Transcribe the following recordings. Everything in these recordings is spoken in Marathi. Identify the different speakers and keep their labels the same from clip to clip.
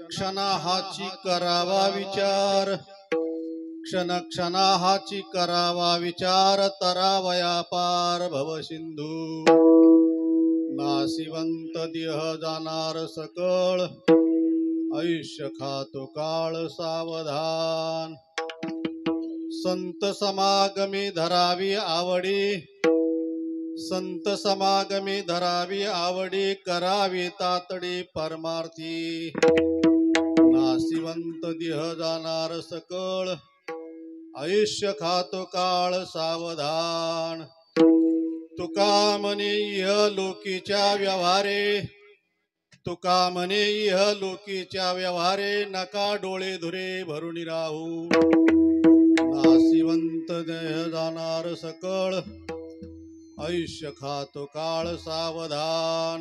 Speaker 1: क्षणाहाची करावा विचार, क्षण क्षणाहाची करावा विचार, तरावया पार भव सिंधू. नाशिवंत देह जाणार सकळ, आयुष्य खातो काळ सावधान. संत समागमी धरावी आवडी, संत समागमी धरावी आवडी, करावी तातडी परमार्थी. नाशिवंत देह जाणार सकळ, आयुष्य खातो काळ सावधान. तुका म्हणे इह लोकीच्या व्यवहारे, तुका म्हणे इह लोकीच्या व्यवहारे, नका डोळे धुरे भरून राहू. नाशिवंत देह जाणार सकळ, आयुष्य खातो काळ सावधान.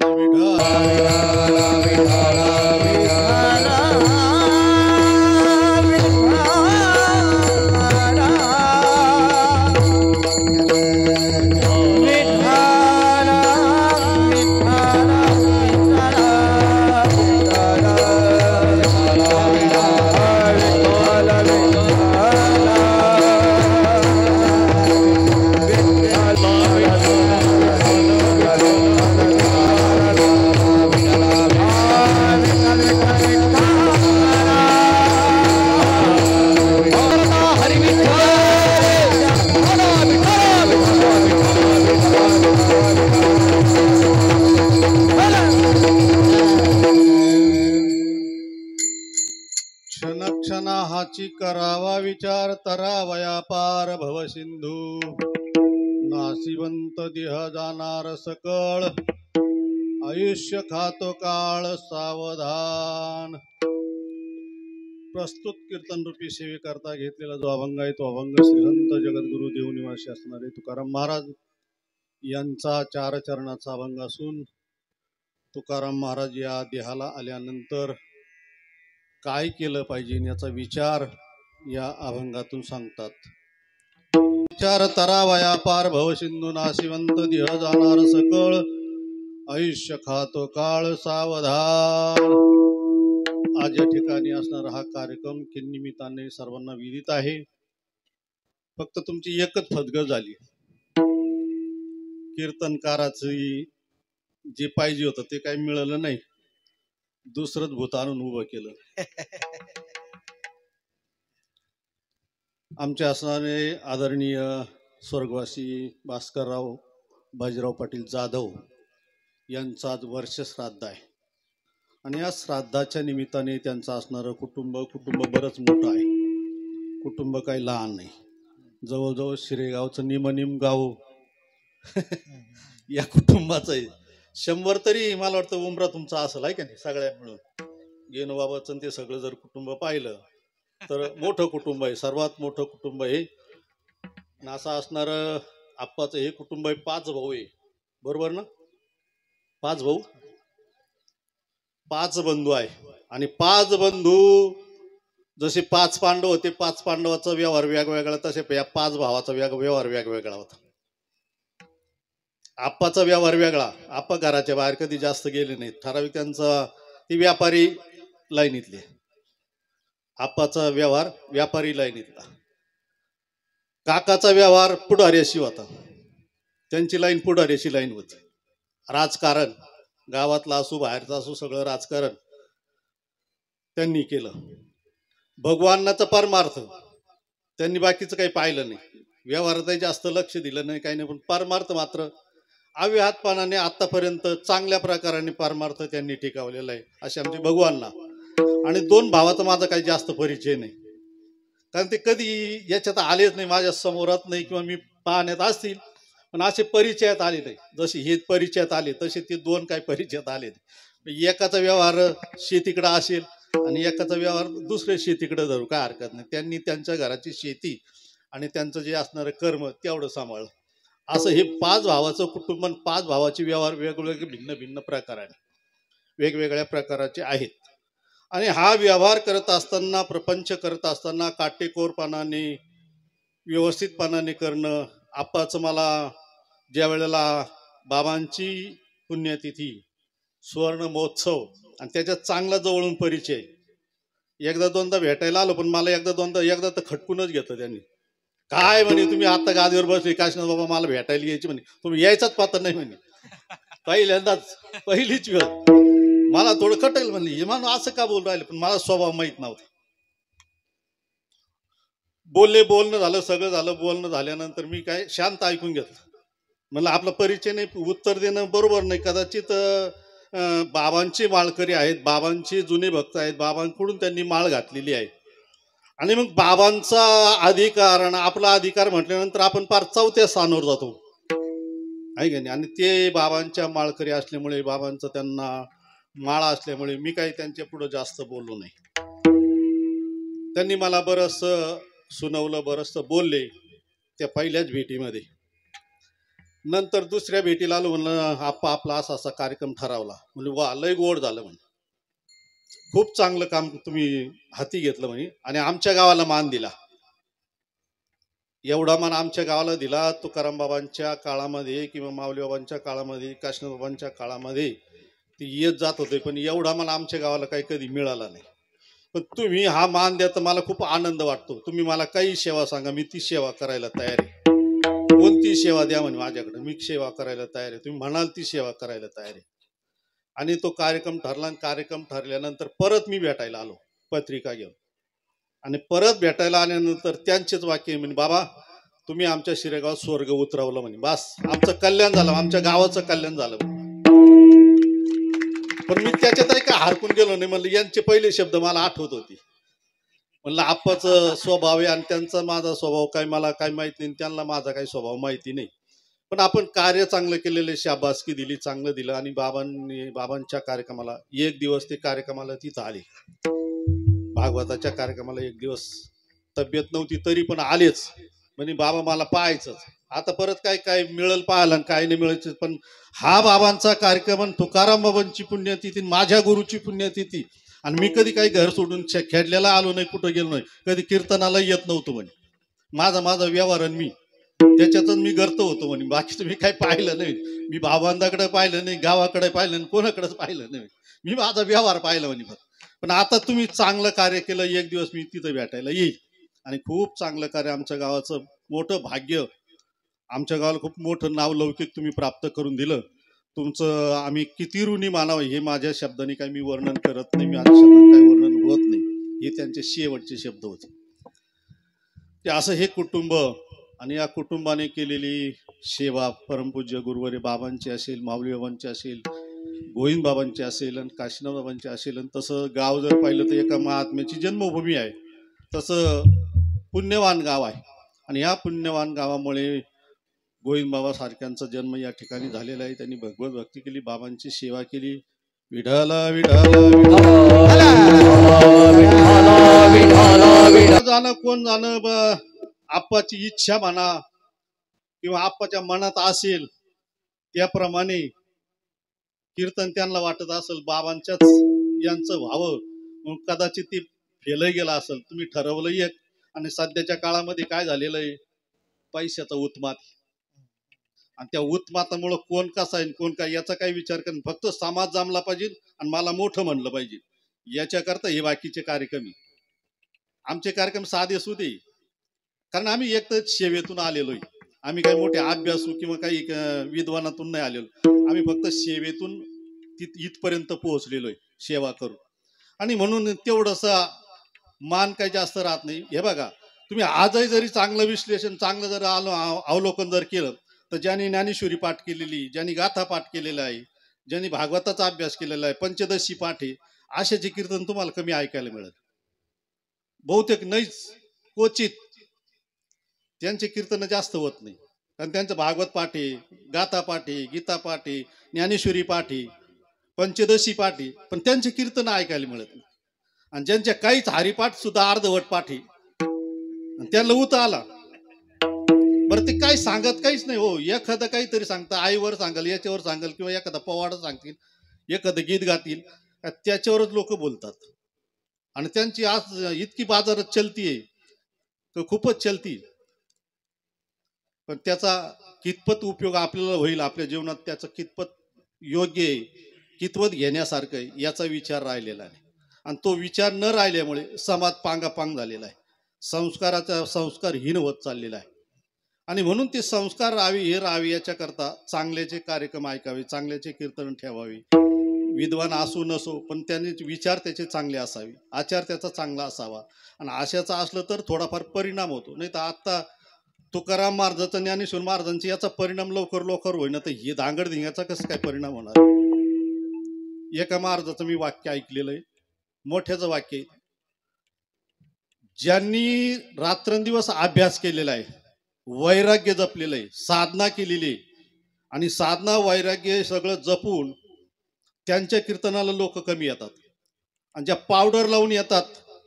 Speaker 1: क्षणाहाची करावा विचार, तरावया पार भव सिंधू. नाशिवंत देह जाणार सकळ, आयुष्य खातो काळ सावधान. प्रस्तुत कीर्तन रूपी सेवेकरता घेतलेला जो अभंग आहे तो अभंग श्री संत जगद्गुरु देवनिवासी असणारे तुकाराम महाराज यांचा 4 चरणाचा अभंग असून, तुकाराम महाराज या देहाला आल्यानंतर काय केलं पाहिजे याचा विचार या अभंगातून सांगतात. विचार तरावया पार भव सिंधू, नाशिवंत देह जाणार सकळ, आयुष्य खातो काळ सावधान. आज या ठिकाणी असणारा हा कार्यक्रम निमित्ताने सर्वांना विदित आहे. फक्त तुमची एकच फतगत झाली, कीर्तनकाराची जे पाहिजे होतं ते काही मिळालं नाही, दुसरंच भूत आणून उभं केलं. आमचे असणारे आदरणीय स्वर्गवासी भास्करराव बाजीराव पाटील जाधव यांचं आज वर्ष श्राद्ध आहे आणि या श्राद्धाच्या निमित्ताने त्यांचं असणारं कुटुंब बरंच मोठं आहे. कुटुंब काही लहान नाही, जवळजवळ शिरेगावचं निमनिम गाव या कुटुंबाचं आहे. 100 तरी मला वाटतं उमरा तुमचा असेल आहे का नाही, सगळ्या मिळून गेनबाबाचं ते सगळं जर कुटुंब पाहिलं तर मोठं कुटुंब आहे, सर्वात मोठं कुटुंब आहे. असं असणार आप्पाचं हे कुटुंब आहे. 5 भाऊ आहे, बरोबर ना? 5 भाऊ, 5 बंधू आहे. आणि 5 बंधू जसे 5 पांडव होते, 5 पांडवाचा व्यवहार वेगवेगळा, तसे या 5 भावाचा व्यवहार वेगवेगळा होता. आप्पाचा व्यवहार वेगळा, आप्पा घराच्या बाहेर कधी जास्त गेले नाहीत, ठराविक त्यांचा ती व्यापारी लाईनीतले. आप्पाचा व्यवहार व्यापारी लाईनीतला. काकाचा व्यवहार पुढाऱ्याशी होता, त्यांची लाईन पुढाऱ्याची लाईन होती. राजकारण गावातला असो बाहेरचा असो सगळं राजकारण त्यांनी केलं. भगवानाचा परमार्थ त्यांनी बाकीचं काही पाहिलं नाही, व्यवहारातही जास्त लक्ष दिलं नाही, काही नाही. पण परमार्थ मात्र अव्याहतपणाने आतापर्यंत चांगल्या प्रकाराने परमार्थ त्यांनी टिकवलेला आहे, असे आमचे भगवानना. आणि 2 भावाचा माझा काही जास्त परिचय नाही, कारण ते कधी याच्यात आलेच नाही, माझ्या समोरात नाही किंवा मी पाहण्यात असतील, पण असे परिचयात आले नाही. जसे हे परिचयात आले तसे ते 2 काही परिचयात आले नाही. एकाचा व्यवहार शेतीकडे असेल आणि एकाचा व्यवहार दुसऱ्या शेतीकडे धरू, काय हरकत नाही. त्यांनी त्यांच्या घराची शेती आणि त्यांचं जे असणारं कर्म तेवढं सांभाळलं. असं हे पाच भावाचं कुटुंब आणि पाच भावाचे व्यवहार वेगवेगळे भिन्न भिन्न प्रकाराने वेगवेगळ्या प्रकाराचे आहेत. आणि हा व्यवहार करत असताना, प्रपंच करत असताना काटेकोरपणाने, व्यवस्थितपणाने करणं. आप्पाचं मला ज्या वेळेला बाबांची पुण्यतिथी, सुवर्ण महोत्सव आणि त्याच्यात चांगला जवळून परिचय, एकदा दोनदा भेटायला आलो, पण मला एकदा तर खटकूनच घेतलं त्यांनी. काय म्हणे तुम्ही आता गादीवर बसले काशीनाथ बाबा, मला भेटायला यायची म्हणे, तुम्ही यायचाच पात्र नाही म्हणे. पहिल्यांदाच पहिलीच वेळ मला थोडं खटेल म्हणली, हे माणूस असं का बोल राहिले, पण मला स्वभाव माहित नव्हता. बोलणं झालं, सगळं झालं. बोलणं झाल्यानंतर मी काय शांत ऐकून घेतलं. म्हणलं आपला परिचय नाही, उत्तर देणं बरोबर नाही. कदाचित बाबांचे माळकरी आहेत, बाबांचे जुने भक्त आहेत, बाबांकडून त्यांनी माळ घातलेली आहे. आणि मग बाबांचा अधिकार आणि आपला अधिकार म्हटल्यानंतर आपण फार चौथ्या स्थानावर जातो, आहे का नाही. आणि ते बाबांच्या माळकरी असल्यामुळे, बाबांचं त्यांना माळा असल्यामुळे मी काही त्यांच्या पुढे जास्त बोललो नाही. त्यांनी मला बरंच सुनवलं, बरंच बोलले त्या पहिल्याच भेटीमध्ये. नंतर दुसऱ्या भेटीला आलो, म्हणलं आप्पा आपला असा असा कार्यक्रम ठरवला. म्हणजे वा, लय गोड झालं म्हणे, खूप चांगलं काम तुम्ही हाती घेतलं म्हणे, आणि आमच्या गावाला मान दिला. एवढा मान आमच्या गावाला दिला तुकाराम बाबांच्या काळामध्ये किंवा माऊली बाबांच्या काळामध्ये, काशीनाथ बाबांच्या काळामध्ये ती येत जात होते, पण एवढा मान आमच्या गावाला काही कधी मिळाला नाही. पण तुम्ही हा मान द्या तर मला खूप आनंद वाटतो. तुम्ही मला काही सेवा सांगा, मी ती सेवा करायला तयार आहे. कोणती सेवा द्या म्हणे माझ्याकडे, मी सेवा करायला तयार आहे. तुम्ही म्हणाल ती सेवा करायला तयार आहे. आणि तो कार्यक्रम ठरला. आणि कार्यक्रम ठरल्यानंतर परत मी भेटायला आलो पत्रिका घेऊन. आणि परत भेटायला आल्यानंतर त्यांचेच वाक्य म्हणे, बाबा तुम्ही आमच्या शिरेगावात स्वर्ग उतरवलं म्हणे, बस आमचं कल्याण झालं, आमच्या गावाचं कल्याण झालं. पण मी त्याच्यातही काय हरकून गेलो नाही. म्हणलं यांचे पहिले शब्द मला आठवत होती. म्हणलं आप्पाचं स्वभाव आहे आणि त्यांचा माझा स्वभाव काय मला काय माहित नाही, त्यांना माझा काही स्वभाव माहिती नाही. पण आपण कार्य चांगलं केलेले, शाबासकी दिली, चांगलं दिलं. आणि बाबांच्या कार्यक्रमाला एक दिवस ते कार्यक्रमाला तिथं आले, भागवताच्या कार्यक्रमाला एक दिवस. तब्येत नव्हती तरी पण आलेच. म्हणजे बाबा मला पाहायचंच. आता परत काय काय मिळेल पाहायला, काय नाही मिळायचं. पण हा बाबांचा कार्यक्रम, तुकाराम बाबांची पुण्यतिथी, माझ्या गुरुची पुण्यतिथी. आणि मी कधी काही घर सोडून खेडल्याला आलो नाही, कुठं गेलो नाही, कधी कीर्तनाला येत नव्हतो म्हणे. माझा व्यवहार आणि मी त्याच्यातच मी करतो होतो म्हणे. बाकीचं मी काही पाहिलं नाही. मी बाबांकडे पाहिलं नाही, गावाकडे पाहिलं नाही, कोणाकडेच पाहिलं नाही. मी माझा व्यवहार पाहिला म्हणे. पण आता तुम्ही चांगलं कार्य केलं, एक दिवस मी तिथं भेटायला येईल. आणि खूप चांगलं कार्य, आमच्या गावाचं मोठं भाग्य, आमच्या गावाला खूप मोठं नाव लौकिक तुम्ही प्राप्त करून दिलं. तुमचं आम्ही किती ऋणी मानावं हे माझ्या शब्दांनी काही मी वर्णन करत नाही, माझ्या शब्दांनी काही वर्णन होत नाही. हे त्यांचे शेवटचे शब्द होते. ते असं हे कुटुंब आणि या कुटुंबाने केलेली सेवा, परमपूज्य गुरुवारी बाबांची असेल, माऊली बाबांची असेल, गोविंद बाबांची असेल आणि काशीनाथ बाबांची असेल. आणि तसं गाव जर पाहिलं तर एका महात्म्याची जन्मभूमी आहे, तसं पुण्यवान गाव आहे. आणि या पुण्यवान गावामुळे गोविंद बाबा सारख्यांचा जन्म या ठिकाणी झालेला आहे. त्यांनी भगवत भक्ती केली, बाबांची सेवा केली. विठ्ठल विठ्ठल जाणं कोण जाणं, आप्पाची इच्छा म्हणा किंवा आप्पाच्या मनात असेल त्याप्रमाणे कीर्तन त्यांना वाटत असेल बाबांच्याच यांचं व्हावं, मग कदाचित ते फेलही गेला असेल. तुम्ही ठरवलं एक. आणि सध्याच्या काळामध्ये काय झालेलं आहे, पैशाचा उत्मात. आणि त्या उत्मातामुळं कोण कसा आहे कोण काय याचा काही विचार करून फक्त समाज जमला पाहिजे आणि मला मोठं म्हणलं पाहिजे, याच्याकरता हे बाकीचे कार्यक्रम. आमचे कार्यक्रम साधे सुधे, कारण आम्ही एक तर सेवेतून आलेलो आहे. आम्ही काही मोठे अभ्यासू किंवा काही विद्वानातून नाही आलेलो. आम्ही फक्त सेवेतून इथपर्यंत पोहोचलेलो आहे, सेवा करू. आणि म्हणून तेवढंसं मान काही जास्त राहत नाही. हे बघा, तुम्ही आजही जरी चांगलं विश्लेषण, चांगलं जर अवलोकन जर केलं तर ज्यांनी ज्ञानेश्वरी पाठ केलेली, ज्यांनी गाथा पाठ केलेला आहे, ज्यांनी भागवताचा अभ्यास केलेला आहे, पंचदशी पाठ आहे, अशाचे कीर्तन तुम्हाला कमी ऐकायला मिळेल. बहुतेक नाहीच, क्वचित त्यांचे कीर्तन जास्त होत नाही. कारण त्यांचं भागवत पाठ आहे, गाथा पाठ आहे, गीता पाठ आहे, ज्ञानेश्वरी पाठ आहे, पंचदशी पाठ आहे, पण त्यांचे कीर्तन ऐकायला मिळत नाही. आणि ज्यांच्या काहीच हरिपाठ सुद्धा अर्धवट पाठ आहे, त्यांना उत आला. बरं तर ते काय सांगत काहीच नाही हो. एखादं काहीतरी सांगतं, आईवर सांगाल, याच्यावर सांगाल, किंवा एखादा पवाडा सांगतील, एखादं गीत गातील, त्याच्यावरच लोक बोलतात. आणि त्यांची आज इतकी बाजारात चलती आहे तर खूपच चलती. पण त्याचा कितपत उपयोग आपल्याला होईल आपल्या जीवनात, त्याचं कितपत योग्य आहे, कितपत घेण्यासारखं आहे, याचा विचार राहिलेला आहे. आणि तो विचार न राहिल्यामुळे समाज पांगापांग झालेला आहे, संस्काराचा संस्कारहीन होत चाललेला आहे. आणि म्हणून ते संस्कार राहावे, हे राहावे, याच्याकरता चांगल्याचे कार्यक्रम ऐकावे, चांगल्याचे कीर्तन ठेवावे. विद्वान असो नसो, पण त्यांनी विचार त्याचे चांगले असावे, आचार त्याचा चांगला असावा. आणि आशाचा असलं तर थोडाफार परिणाम होतो. नाही तर आता तुकाराम महाराजांचा, ज्ञानेश्वर महाराजांचा याचा परिणाम लवकर लवकर होईना, तर हे धांगडधिंग्याचा कसं काय परिणाम होणार. एका महाराजाचं मी वाक्य ऐकलेलं आहे, मोठ्याचं वाक्य आहे. ज्यांनी रात्रंदिवस अभ्यास केलेला आहे, वैराग्य जपलेलं आहे, साधना केलेली आहे, आणि साधना वैराग्य सगळं जपून त्यांच्या कीर्तनाला लोक कमी येतात. आणि ज्या पावडर लावून येतात,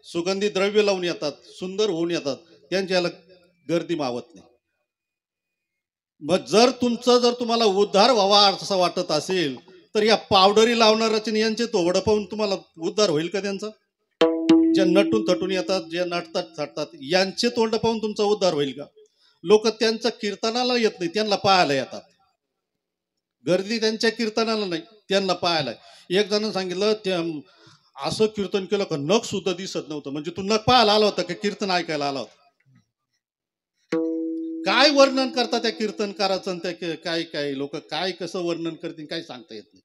Speaker 1: सुगंधी द्रव्य लावून येतात, सुंदर होऊन येतात, त्यांच्याला गर्दी मावत नाही. मग जर तुम्हाला उद्धार व्हावा असं वाटत असेल, तर या पावडरी लावणाऱ्याचे यांचे तोवडं पाहून तुम्हाला उद्धार होईल का त्यांचा? जे नटून थटून येतात, जे नटतात थटतात, यांचे तोंड पाहून तुमचा उद्धार होईल का? लोक त्यांच्या कीर्तनाला येत नाही, त्यांना पाहायला येतात. गर्दी त्यांच्या कीर्तनाला नाही, त्यांना पाहायला. एक जण सांगितलं, ते असं कीर्तन केलं का नख सुद्धा दिसत नव्हतं. म्हणजे तू नख पाहायला आला होता का कीर्तन ऐकायला आला होता? काय वर्णन करतात त्या कीर्तनकाराचं, त्या काय काय लोक काय कसं वर्णन करतील काय सांगता येत नाही.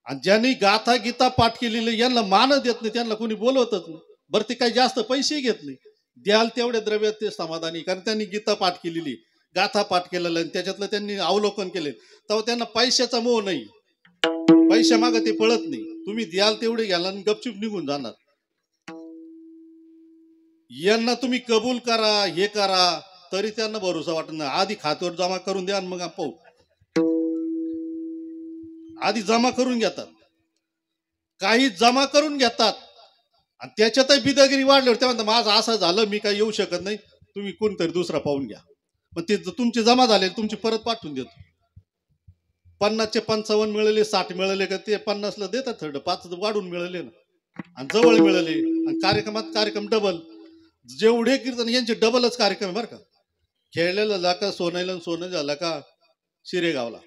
Speaker 1: आणि ज्यांनी गाथा गीता पाठ केलेली यांना मान देत नाही, त्यांना कोणी बोलवतच नाही. बरं, ते काही जास्त पैसे घेत नाही, द्याल तेवढे द्रव्यात ते समाधानी, कारण त्यांनी गीता पाठ केलेली, गाथा पाठ केलेला, आणि त्याच्यातलं त्यांनी अवलोकन केले. तेव्हा त्यांना पैशाचा मोह नाही, पैशा मागे ते पळत नाही. तुम्ही द्याल तेवढे घ्याल आणि गपचूप निघून जाणार. यांना तुम्ही कबूल करा, हे करा, तरी त्यांना भरोसा वाटत नाही. आधी खात्यावर जमा करून द्या, मग पाहू. आधी जमा करून घेतात, काही जमा करून घेतात, आणि त्याच्यातही बिदागिरी वाढल्यावर ते म्हणतात माझं असं झालं, मी काही येऊ शकत नाही, तुम्ही कोणतरी दुसरा पाहून घ्या. मग ते तुमचे जमा झाले, तुमची परत पाठवून देतो. 50चे 55 मिळाले, 60 मिळाले का ते 50ला देतात, थर्ड 5 वाढून मिळाले ना, आणि जवळ मिळाले, आणि कार्यक्रमात कार्यक्रम डबल. जेवढे कीर्तन यांचे डबलच कार्यक्रम आहे बरं का. खेळलेला झाला का सोनाईला, सोनं झाला का शिरेगावला,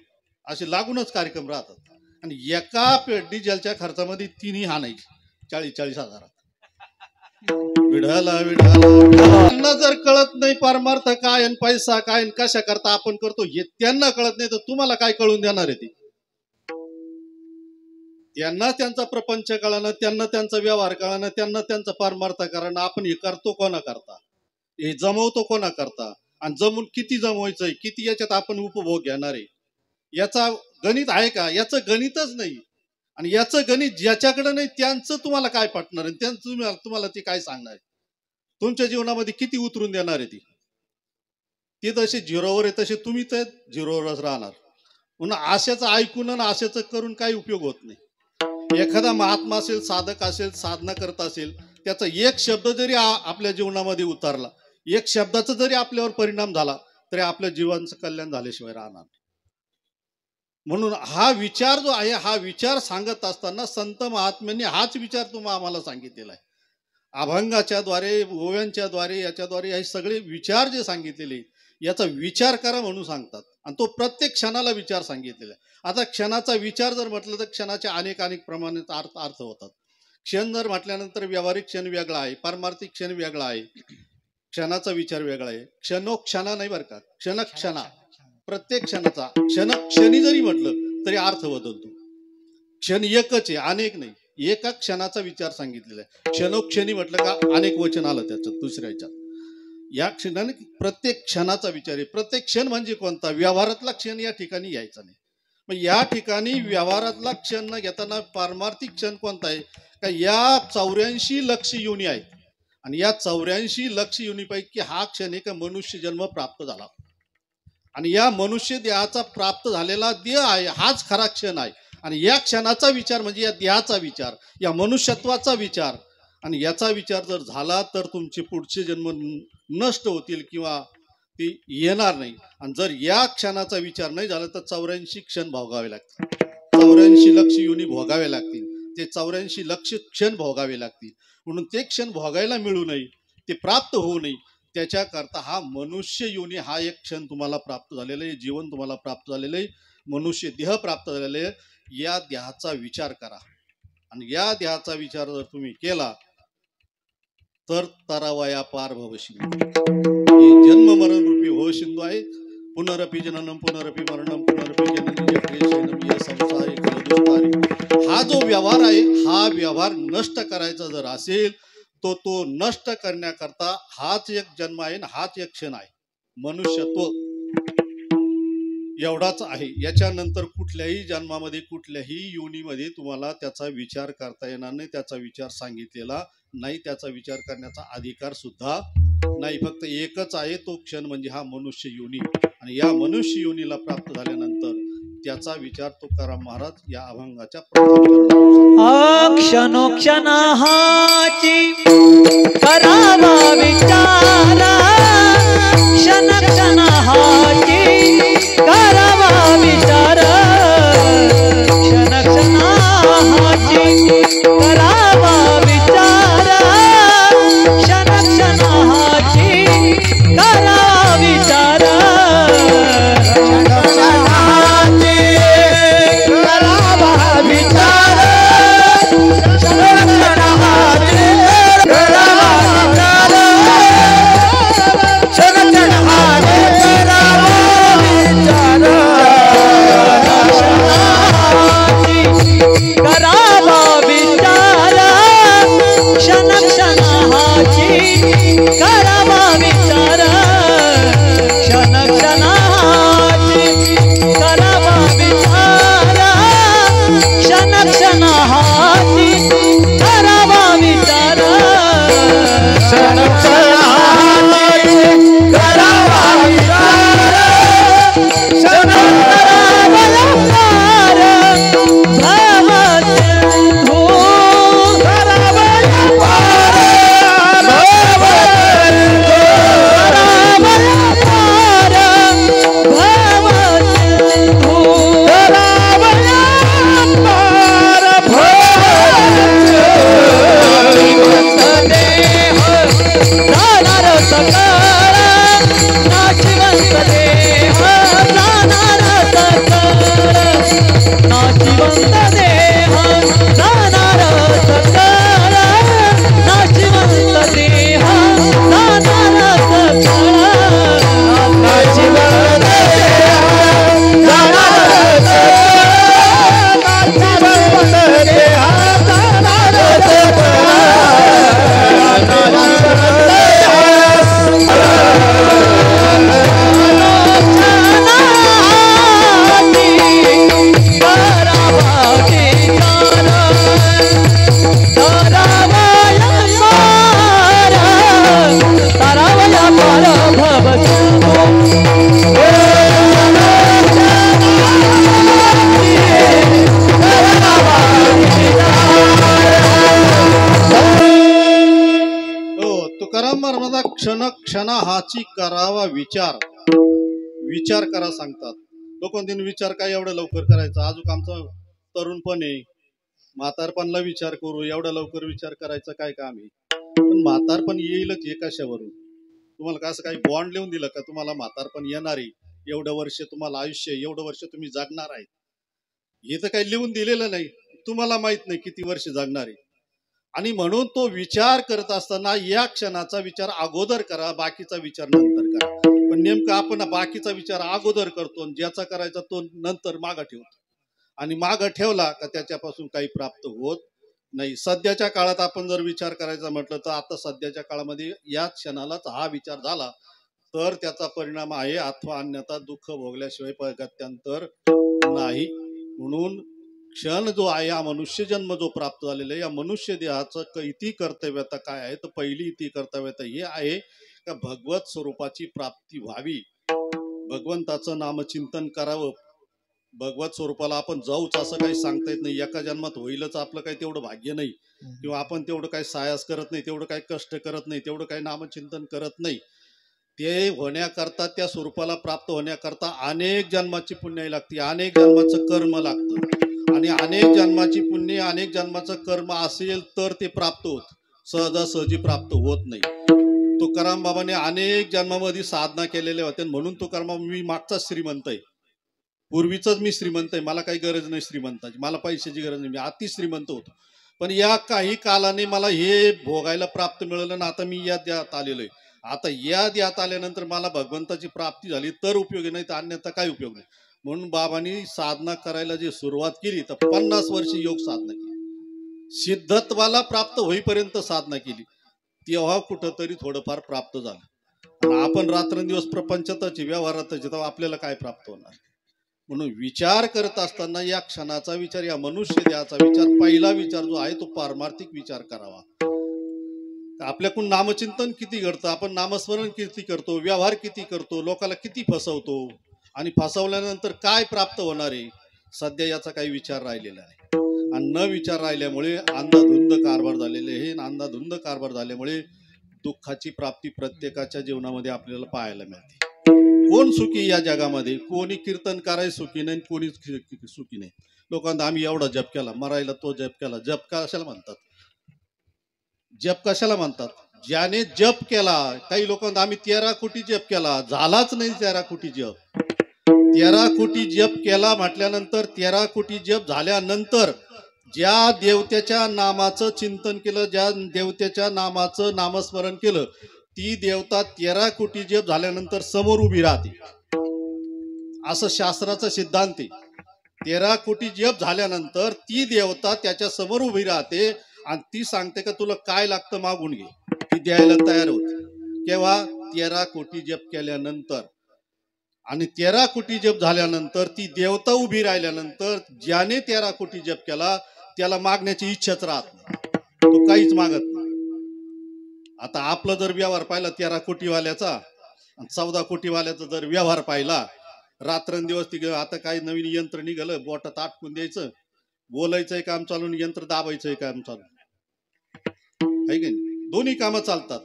Speaker 1: असे लागूनच कार्यक्रम राहतात. आणि एका डिझेलच्या खर्चामध्ये 3 हाणायचे 40-40 हजारात. विढाला विढाला जर कळत नाही परमार्थ काय आणि पैसा काय आणि कशा करता आपण करतो हे त्यांना कळत नाही, तर तुम्हाला काय कळून देणार आहे? त्यांना त्यांचा प्रपंच कळणं, त्यांना त्यांचा व्यवहार कळणं, त्यांना त्यांचा परमार्थ करणं. आपण हे करतो कोणा करता, हे जमवतो कोणा करता, आणि जमून किती जमवायचंय, किती याच्यात आपण उपभोग घेणार आहे, याचा गणित आहे का? याचं गणितच नाही. आणि याचं गणित ज्याच्याकडे नाही त्यांचं तुम्हाला काय पटणार आहे, त्यांचं तुम्हाला ते काय सांगणार आहे? तुमच्या जीवनामध्ये किती उतरून देणार आहे? ते तसे झिरोवर आहे, तसे तुम्ही तर झिरोवरच राहणार. म्हणून आशाचं ऐकून आणि आशाचं करून काही उपयोग होत नाही. एखादा महात्मा असेल, साधक असेल, साधना करत असेल, त्याचा एक शब्द जरी आपल्या जीवनामध्ये उतरला, एक शब्दाचा जरी आपल्यावर परिणाम झाला, तरी आपल्या जीवनाचं कल्याण झाल्याशिवाय राहणार. म्हणून हा विचार जो आहे, हा विचार सांगत असताना संत महात्म्यांनी हाच विचार तुम्हाला आम्हाला सांगितलेला आहे. अभंगाच्या द्वारे, ओव्यांच्या द्वारे, याच्याद्वारे हे सगळे विचार जे सांगितलेले, याचा विचार करा म्हणून सांगतात. आणि तो प्रत्येक क्षणाला विचार सांगितलेला आहे. आता क्षणाचा विचार जर म्हटलं तर क्षणाचे अनेक प्रमाणात अर्थ होतात. क्षण जर म्हटल्यानंतर व्यावहारिक क्षण वेगळा आहे, पारमार्थिक क्षण वेगळा आहे, क्षणाचा विचार वेगळा आहे. क्षणोक्षणा नाही बरं का, क्षणक्षणा, प्रत्येक क्षणाचा, क्षणी जरी म्हटलं तरी अर्थ बदलतो. क्षण एकच आहे, अनेक नाही. एका क्षणाचा विचार सांगितलेला आहे. क्षणोक्षणी म्हटलं का अनेक वचन आलं त्याच्यात, दुसऱ्या ह्याच्यात. या क्षणाने प्रत्येक क्षणाचा विचार आहे. प्रत्येक क्षण म्हणजे कोणता? व्यवहारातला क्षण या ठिकाणी यायचा नाही. मग या ठिकाणी व्यवहारातला क्षण न घेताना पारमार्थिक क्षण कोणता आहे? का या 84 लक्ष योनी आहेत, आणि या 84 लक्ष योनीपैकी हा क्षण एक मनुष्य जन्म प्राप्त झाला, आणि या मनुष्य देहाचा प्राप्त झालेला देह आहे, हाच खरा क्षण आहे. आणि या क्षणाचा विचार म्हणजे या देहाचा विचार, या मनुष्यत्वाचा विचार, आणि याचा विचार जर झाला तर तुमचे पुढचे जन्म नष्ट होतील, किंवा ती येणार नाही. आणि जर या क्षणाचा विचार नाही झाला तर 84 क्षण भोगावे लागतील, 84 लक्ष योनी भोगावे लागतील, ते 84 लक्ष क्षण भोगावे लागतील. म्हणून ते क्षण भोगायला मिळू नये, ते प्राप्त होऊ नये, त्याच्याकरता हा मनुष्य योनी हा एक क्षण तुम्हाला प्राप्त झालेला आहे, जीवन तुम्हाला प्राप्त झालेलं आहे, मनुष्य देह प्राप्त झालेला आहे. या देहाचा विचार करा. आणि या देहाचा विचार जर तुम्ही केला तर तरावया पार भवशिंदू, हे जन्म मरण रूपी भव सिंधू आहे. पुनरपि जननम पुनरपि मरणम पुनरपि जननी जगदीशयनम ये संसारे खलदुस्तारी. हा जो व्यवहार आहे, हा व्यवहार नष्ट करायचा जर असेल तो नष्ट करण्याकरता हाच एक जन्म आहे, हाच एक क्षण आहे. मनुष्यत्व एवढाच आहे. याच्यानंतर कुठल्याही जन्मामध्ये कुठल्याही योनीमध्ये तुम्हाला त्याचा विचार करता येणार नाही, त्याचा विचार सांगितलेला नाही, त्याचा विचार करण्याचा अधिकार सुद्धा नाही. फक्त एकच आहे, तो क्षण म्हणजे हा मनुष्य योनी. आणि या मनुष्य योनीला प्राप्त झाल्यानंतर त्याचा विचार तुकाराम महाराज या अभंगाच्या
Speaker 2: क्षणोक्षणाची करावा विचार, क्षण क्षणाची करावा विचार, क्षण क्षणाची करावा विचार, क्षण क्षणाची करावा विचार, क्षण क्षणाची करावा विचार, क्षण क्षणाची करावा विचार, क्षण क्षणाची करावा विचार, करावा विचार, क्षण क्षणाची करावा विचार, क्षण क्षणाची करावा विचार, क्षण क्षणाची करावा विचार, क्षण क्षणाची करावा विचार, क्षण
Speaker 1: क्षण क्षण हाची करावा विचार, विचार करा सांगतात. लोक विचार काय एवढं लवकर करायचा, अजून आमचं तरुणपण आहे, म्हातारपणला विचार करू, एवढा लवकर विचार करायचा काय काम आहे. पण म्हातारपण येईलच एकाशावरून. तुम्हाला कसं काही बॉन्ड लिहून दिलं का तुम्हाला म्हातारपण येणार आहे, एवढं वर्ष तुम्हाला आयुष्य, एवढं वर्ष तुम्ही जगणार आहे, हे तर काही लिहून दिलेलं नाही. तुम्हाला माहित नाही किती वर्ष जगणार आहे. आणि म्हणून तो विचार करत असताना या क्षणाचा विचार अगोदर करा, बाकीचा विचार नंतर करा. पण नेमकं आपण बाकीचा विचार अगोदर करतो, ज्याचा करायचा तो नंतर मागं ठेवतो. आणि मागं ठेवला का त्याच्यापासून काही प्राप्त होत नाही. सध्याच्या काळात आपण जर विचार करायचा म्हटलं तर आता सध्याच्या काळामध्ये या क्षणालाच हा विचार झाला तर त्याचा परिणाम आहे, अथवा अन्यथा दुःख भोगल्याशिवाय गत्यांतर नाही. म्हणून क्षण जो आहे, हा मनुष्य जन्म जो प्राप्त झालेला आहे, या मनुष्य देहाचं इति कर्तव्यता काय आहे, तर पहिली इति कर्तव्यता हे आहे का भगवत स्वरूपाची प्राप्ती व्हावी, भगवंताचं नामचिंतन करावं. भगवत स्वरूपाला आपण जाऊच असं काही सांगता येत नाही. एका जन्मात होईलच आपलं काही तेवढं भाग्य नाही, किंवा आपण तेवढं काही सायास करत नाही, तेवढं काही कष्ट करत नाही, तेवढं काही नामचिंतन करत नाही. ते होण्याकरता, त्या स्वरूपाला प्राप्त होण्याकरता अनेक जन्माची पुण्याई लागते, अनेक जन्माचं कर्म लागतं. आणि अनेक जन्माची पुण्य, अनेक जन्माचं कर्म असेल तर ते प्राप्त होत, सहजासहजी प्राप्त होत नाही. तुकाराम बाबाने अनेक जन्मामध्ये साधना केलेल्या होत्या, म्हणून तुकाराम बाबा मी मागचाच श्रीमंत आहे, पूर्वीच मी श्रीमंत आहे, मला काही गरज नाही श्रीमंताची, मला पैशाची गरज नाही, मी अति श्रीमंत होतो. पण या काही कालाने मला हे भोगायला प्राप्त मिळालं ना, आता मी या द्यात आलेलो आहे. आता या द्यात आल्यानंतर मला भगवंताची प्राप्ती झाली तर उपयोगी, नाही तर अन्यथा काय उपयोग नाही. म्हणून बाबांनी साधना करायला जी सुरुवात केली तर 50 वर्ष योग साधना केली, सिद्धत्वाला प्राप्त होईपर्यंत साधना केली, तेव्हा कुठंतरी थोडंफार प्राप्त झालं. आणि आपण रात्रंदिवस प्रपंचातच व्यवहारातच, तेव्हा आपल्याला काय प्राप्त होणार. म्हणून विचार करत असताना या क्षणाचा विचार, या मनुष्य देहाचा विचार, पहिला विचार जो आहे तो पारमार्थिक विचार करावा. आपल्याकडून नामचिंतन किती घडतं, आपण नामस्मरण किती करतो, व्यवहार किती करतो, लोकांना किती फसवतो, आणि फसवल्यानंतर काय प्राप्त होणार आहे, सध्या याचा काही विचार राहिलेला आहे. आणि न विचार राहिल्यामुळे अंधाधुंद कारभार झालेले हे, अंधाधुंद कारभार झाल्यामुळे दुःखाची प्राप्ती प्रत्येकाच्या जीवनामध्ये आपल्याला पाहायला मिळते. कोण सुखी या जगामध्ये, कोणी कीर्तनकाराही सुखी नाही, कोणी सुखी नाही. लोकांना आम्ही एवढा जप केला, मरायला तो जप केला. जप कशाला म्हणतात, जप कशाला म्हणतात, ज्याने जप केला. काही लोकांना आम्ही 13 कोटी जप केला, झालाच नाही 13 कोटी जप. 13 कोटी जप केला म्हटल्यानंतर, 13 कोटी जप झाल्यानंतर ज्या देवतेच्या नामाचं चिंतन केलं, ज्या देवतेच्या नामाचं नामस्मरण केलं, ती देवता 13 कोटी जप झाल्यानंतर समोर उभी राहते, असं शास्त्राचा सिद्धांत आहे. 13 कोटी जप झाल्यानंतर ती देवता त्याच्या समोर उभी राहते आणि ती सांगते का तुला काय लागतं मागून घे, ती द्यायला तयार होते. केव्हा, 13 कोटी जप केल्यानंतर. आणि 13 कोटी जप झाल्यानंतर ती देवता उभी राहिल्यानंतर ज्याने 13 कोटी जप केला त्याला मागण्याची इच्छाच राहत नाही, तो काहीच मागत नाही. आता आपला जर व्यवहार पाहिला 13 कोटीवाल्याचा आणि 14 कोटीवाल्याचा जर व्यवहार पाहिला, रात्रंदिवस ती, आता काही नवीन यंत्र निघालं, बोटात आटकून द्यायचं, बोलायचंय काम चालून, यंत्र दाबायचंय काम चालून, आहे की नाही, दोन्ही कामं चालतात.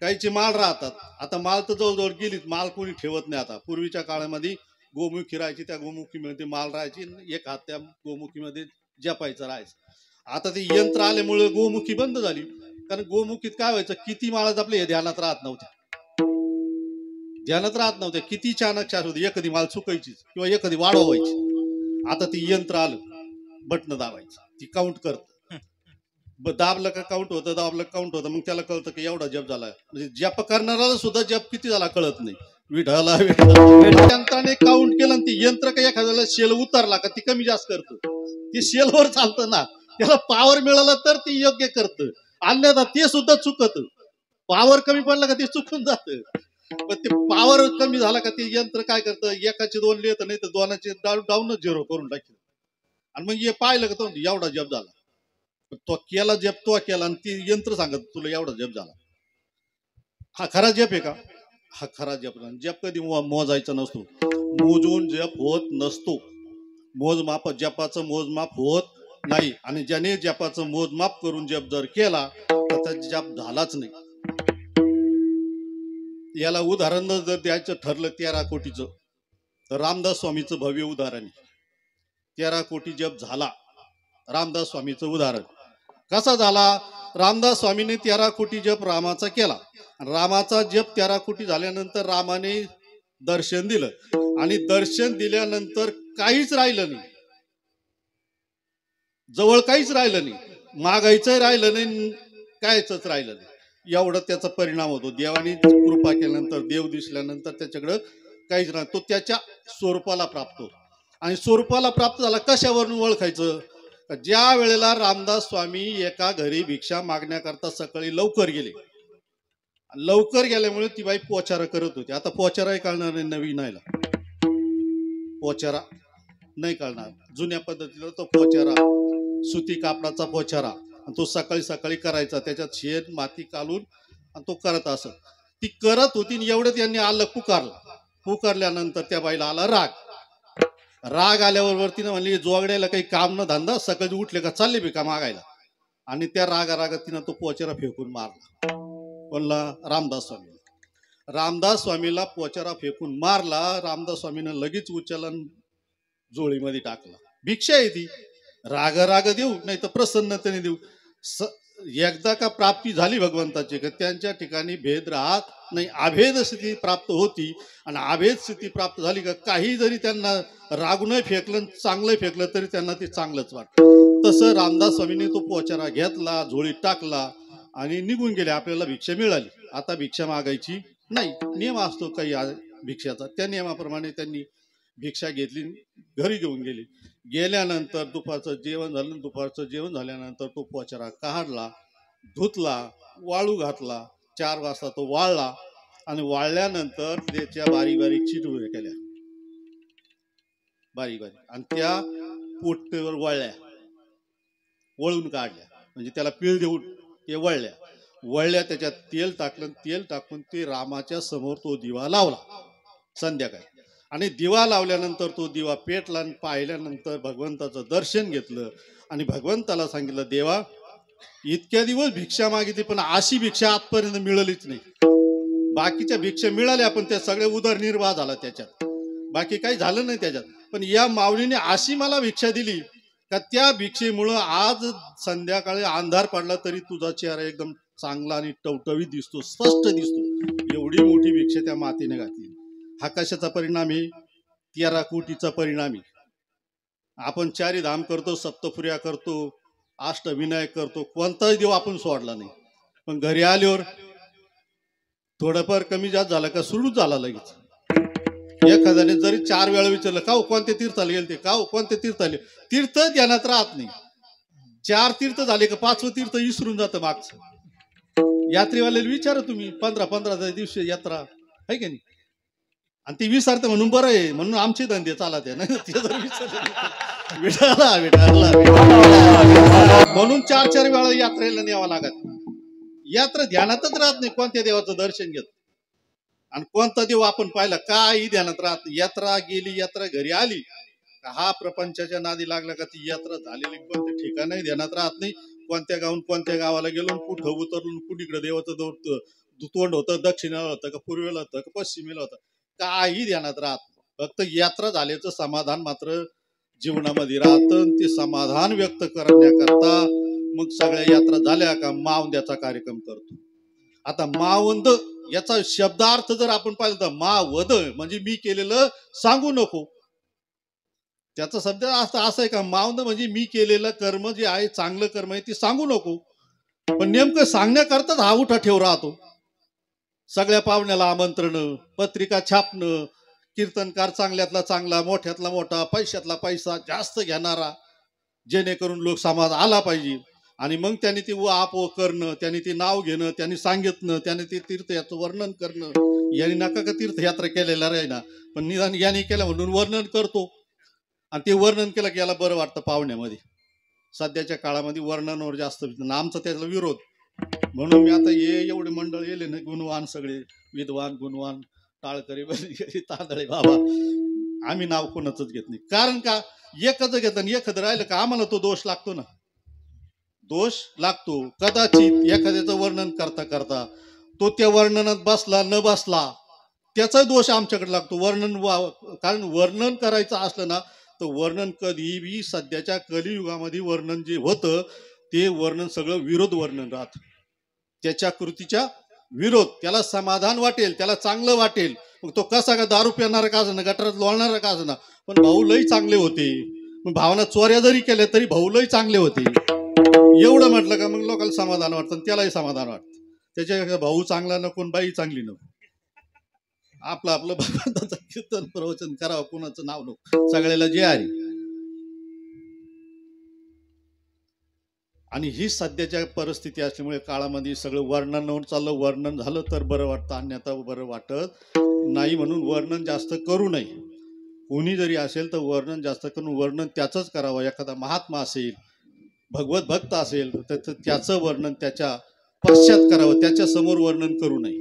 Speaker 1: काहीचे माळ राहतात, आता माळ तर जवळजवळ गेलीत, माळ कोणी ठेवत नाही. आता पूर्वीच्या काळामध्ये गोमुखी राहायची, त्या गोमुखीमध्ये माळ राहायची, एक हात त्या गोमुखीमध्ये जपायचं राहायचं. आता ते यंत्र आल्यामुळे गोमुखी बंद झाली, कारण गोमुखीत काय व्हायचं, किती माळा जपले हे ध्यानात राहत नव्हत्या, ध्यानात राहत नव्हत्या, किती चाणक होती, एखादी माळ चुकायचीच किंवा एखादी वाढवायची. आता ती यंत्र आलं, बटन दाबायचं, ती काउंट करत, दाबलं का काउंट होतं, दाबलं काउंट होतं, मग त्याला कळतं की एवढा जप झाला. म्हणजे जप करणाराला सुद्धा जप किती झाला कळत नाही. विठाला यंत्राने काउंट केलं आणि ती यंत्र काही एखाद्याला शेल उतरला का ती कमी जास्त करतं, ती शेलवर चालतं ना, त्याला पावर मिळाला तर ती योग्य करतं, अन्यथा ते सुद्धा चुकत. पावर कमी पडला का ते चुकून जातं. पण ते पावर कमी झाला का ते यंत्र काय करतं, एकाचे 2 लिहित, नाही तर 2चे डाऊनच 0 करून टाकलं. आणि मग हे पाहिलं का तो एवढा जप झाला, तो केला जप, तो केला, आणि ती यंत्र सांगत तुला एवढा जप झाला. हा खरा जप आहे का, हा खरा जप नाही. जप कधी मोजायचा नसतो, मोजून जप होत नसतो, मोजमाप, जपाचं मोजमाप होत नाही. आणि ज्याने जपाचं मोजमाप करून जप जर केला तर त्या जप झालाच नाही. याला उदाहरण जर द्यायचं ठरलं 13 कोटीचं, तर रामदास स्वामीचं भव्य उदाहरण. 13 कोटी जप झाला, रामदास स्वामीचं उदाहरण. कसा झाला, रामदास स्वामीने 13 कोटी जप रामाचा केला, रामाचा जप 13 कोटी झाल्यानंतर रामाने दर्शन दिलं, आणि दर्शन दिल्यानंतर काहीच राहिलं नाही, जवळ काहीच राहिलं नाही, मागायचं राहिलं नाही, कायच राहिलं नाही. एवढं त्याचा परिणाम होतो. देवाने कृपा केल्यानंतर, देव दिसल्यानंतर त्याच्याकडं काहीच नाही, तो त्याच्या स्वरूपाला प्राप्त होतो. आणि स्वरूपाला प्राप्त झाला कशावरून ओळखायचं, ज्या वेळेला रामदास स्वामी एका घरी भिक्षा मागण्याकरता सकाळी लवकर गेले, लवकर गेल्यामुळे ती बाई पोचारा करत होती. आता पोचाराही कळणार नाही, नवीन आयला पोचारा नाही कळणार, जुन्या पद्धतीला तो पोचारा, सुती कापडाचा पोचारा, आणि तो सकाळी सकाळी करायचा, त्याच्यात शेण माती काढून आणि तो करत असत. ती करत होती, एवढं त्यांनी आलं, पुकारल्यानंतर त्या बाईला आला राग. राग आल्याबरोबर तिनं म्हणली, जोगड्याला काही काम न धंदा, सकाळी उठले का चालले भिका मागायला. आणि त्या रागात तिनं तो पोचारा फेकून मारला. बोलला रामदास स्वामी. रामदास स्वामीला पोचारा फेकून मारला. रामदास स्वामीनं लगेच उचलन जोळीमध्ये टाकला. भिक्षा आहे ती, राग राग देऊ नाही तर प्रसन्नतेने देऊ. एकदा का प्राप्ती झाली भगवंताची का त्यांच्या ठिकाणी भेद राहत नाही. अभेद स्थिती प्राप्त होती आणि अभेद स्थिती प्राप्त झाली का काही जरी त्यांना रागून फेकलं चांगलं फेकलं तरी त्यांना ते चांगलंच वाटतं. तसं रामदास स्वामीने तो पोचारा घेतला, झोळीत टाकला आणि निघून गेले. आपल्याला भिक्षा मिळाली, आता भिक्षा मागायची नाही. नियम असतो काही भिक्षाचा, त्या नियमाप्रमाणे त्यांनी भिक्षा घेतली, घरी घेऊन गेली. गेल्यानंतर दुपारचं जेवण झालं. दुपारचं जेवण झाल्यानंतर तो पोचारा काढला, धुतला, वाळू घातला. 4 वाजता तो वाळला आणि वाळल्यानंतर त्याच्या बारीक बारीक चिटुळ्या केल्या, बारीक बारीक, आणि त्या पोटवर वळून काढल्या. म्हणजे त्याला पीळ देऊन ते वळल्या. त्याच्यात तेल टाकलं. तेल टाकून ते रामाच्या समोर तो दिवा लावला संध्याकाळी. आणि दिवा लावल्यानंतर तो दिवा पेटला आणि पाहिल्यानंतर भगवंताचं दर्शन घेतलं आणि भगवंताला सांगितलं, देवा इतक्या दिवस भिक्षा मागितली पण अशी भिक्षा आजपर्यंत मिळालीच नाही. बाकीच्या भिक्षा मिळाल्या पण त्या सगळे उदरनिर्वाह झाला त्याच्यात, बाकी काही झालं नाही त्याच्यात. पण या माऊलीने अशी मला भिक्षा दिली का त्या भिक्षेमुळं आज संध्याकाळी अंधार पडला तरी तुझा चेहरा एकदम चांगला आणि टवटवीत दिसतो, स्पष्ट दिसतो. एवढी मोठी भिक्षा त्या मातेने घातली. हा कशाचा परिणाम आहे? 13 कोटीचा परिणाम आहे. आपण 4 धाम करतो, सप्तपुर्या करतो, अष्टविनायक करतो, कोणताही देव आपण सोडला नाही. पण घरी आल्यावर थोडंफार कमी जास्त झाला का सुरूच झाला लगेच. एखाद्याने जरी 4 वेळा विचारलं, का कोणते तीर्थाला गेले ते, का कोणते तीर्थाले, तीर्थ ध्यानात राहत नाही. 4 तीर्थ झाले का 5वं तीर्थ विसरून जातं मागचं. यात्रेवाल्याला विचारा तुम्ही, 15 दिवशी यात्रा आहे की नाही, आणि ती विसरते म्हणून बरं आहे, म्हणून आमचे धंदे चालत आहे ना. ते जर म्हणून 4 वेळा यात्रेला न्यावं लागत. यात्रा ध्यानातच राहत नाही, कोणत्या देवाचं दर्शन घेत आणि कोणता देव आपण पाहिला काही ध्यानात राहत नाही. यात्रा गेली, यात्रा घरी आली, हा प्रपंचाच्या नादी लागला का ती यात्रा झालेली कोणत्या ठिकाणही ध्यानात राहत नाही. कोणत्या गावून कोणत्या गावाला गेलो, कुठं उतरलो, कुणीकडे देवाचं तोंड होतं, दक्षिणेला होतं का पूर्वेला होतं का पश्चिमेला होतं, काही ध्यानात राहत. फक्त यात्रा झाल्याचं समाधान मात्र जीवनामध्ये राहतं. ते समाधान व्यक्त करण्याकरता मग सगळ्या यात्रा झाल्या का मावंद्याचा कार्यक्रम करतो. आता मावंद याचा शब्दार्थ जर आपण पाहिलं तर मावद म्हणजे मी केलेलं सांगू नको. त्याचा शब्द असं आहे का, मावंद म्हणजे मी केलेलं कर्म जे आहे, चांगलं कर्म आहे ते सांगू नको. पण नेमकं सांगण्याकरताच हा उठा ठेव राहतो. सगळ्या पाहुण्याला आमंत्रण, पत्रिका छापणं, कीर्तनकार चांगल्यातला चांगला, मोठ्यातला मोठा, पैशातला पैसा जास्त घेणारा, जेणेकरून लोक समाज आला पाहिजे. आणि मग त्यांनी ती आप करणं, त्यांनी ते नाव घेणं, त्यांनी सांगितलं, त्याने ते तीर्थयाचं वर्णन करणं. यांनी नका का तीर्थयात्रा केलेला राही ना, पण निदान यांनी केलं म्हणून वर्णन करतो. आणि ते वर्णन केलं की याला बरं वाटतं पाहुण्यामध्ये. सध्याच्या काळामध्ये वर्णनावर जास्त आमचा त्याचा विरोध. म्हणून मी आता एवढे मंडळ येले ना, गुणवान सगळे, विद्वान गुणवान, टाळकरी तांदळे बाबा, आम्ही नाव कोणाचंच घेत नाही. कारण का, एकच घेत आणि एखादं राहिलं का आम्हाला तो दोष लागतो ना, दोष लागतो. कदाचित एखाद्याचं वर्णन करता करता तो त्या वर्णनात बसला न बसला त्याचा दोष आमच्याकडे लागतो. कारण वर्णन करायचं असलं ना तर वर्णन कधीही सध्याच्या कलियुगामध्ये वर्णन जे होतं ते वर्णन सगळं विरोध वर्णन राहत. त्याच्या कृतीच्या विरोध, त्याला समाधान वाटेल, त्याला चांगलं वाटेल. मग तो कसा का दारू पिणारा का असं ना, गटारात लोळणारा का असं ना, पण भाऊ लई चांगले होते. मग भावना चोऱ्या जरी केल्या तरी भाऊ लई चांगले होते एवढं म्हटलं का मग लोकांना समाधान वाटतं, त्यालाही समाधान वाटतं. त्याच्या भाऊ चांगला नको, बाई चांगली नको. आपलं आपलं भगवंताचं कीर्तन प्रवचन करावं, कोणाचं नाव नको, सगळ्याला जे आहे. आणि ही सध्याच्या परिस्थिती असल्यामुळे काळामध्ये सगळं वर्णनावर चाललं. वर्णन झालं तर बरं वाटतं, अन्यथा बरं वाटत नाही. म्हणून वर्णन जास्त करू नये. कोणी जरी असेल तर वर्णन जास्त करून वर्णन त्याचंच करावं. एखादा महात्मा असेल, भगवत भक्त असेल तर त्याचं वर्णन त्याच्या पश्चात करावं, त्याच्या समोर वर्णन करू नये.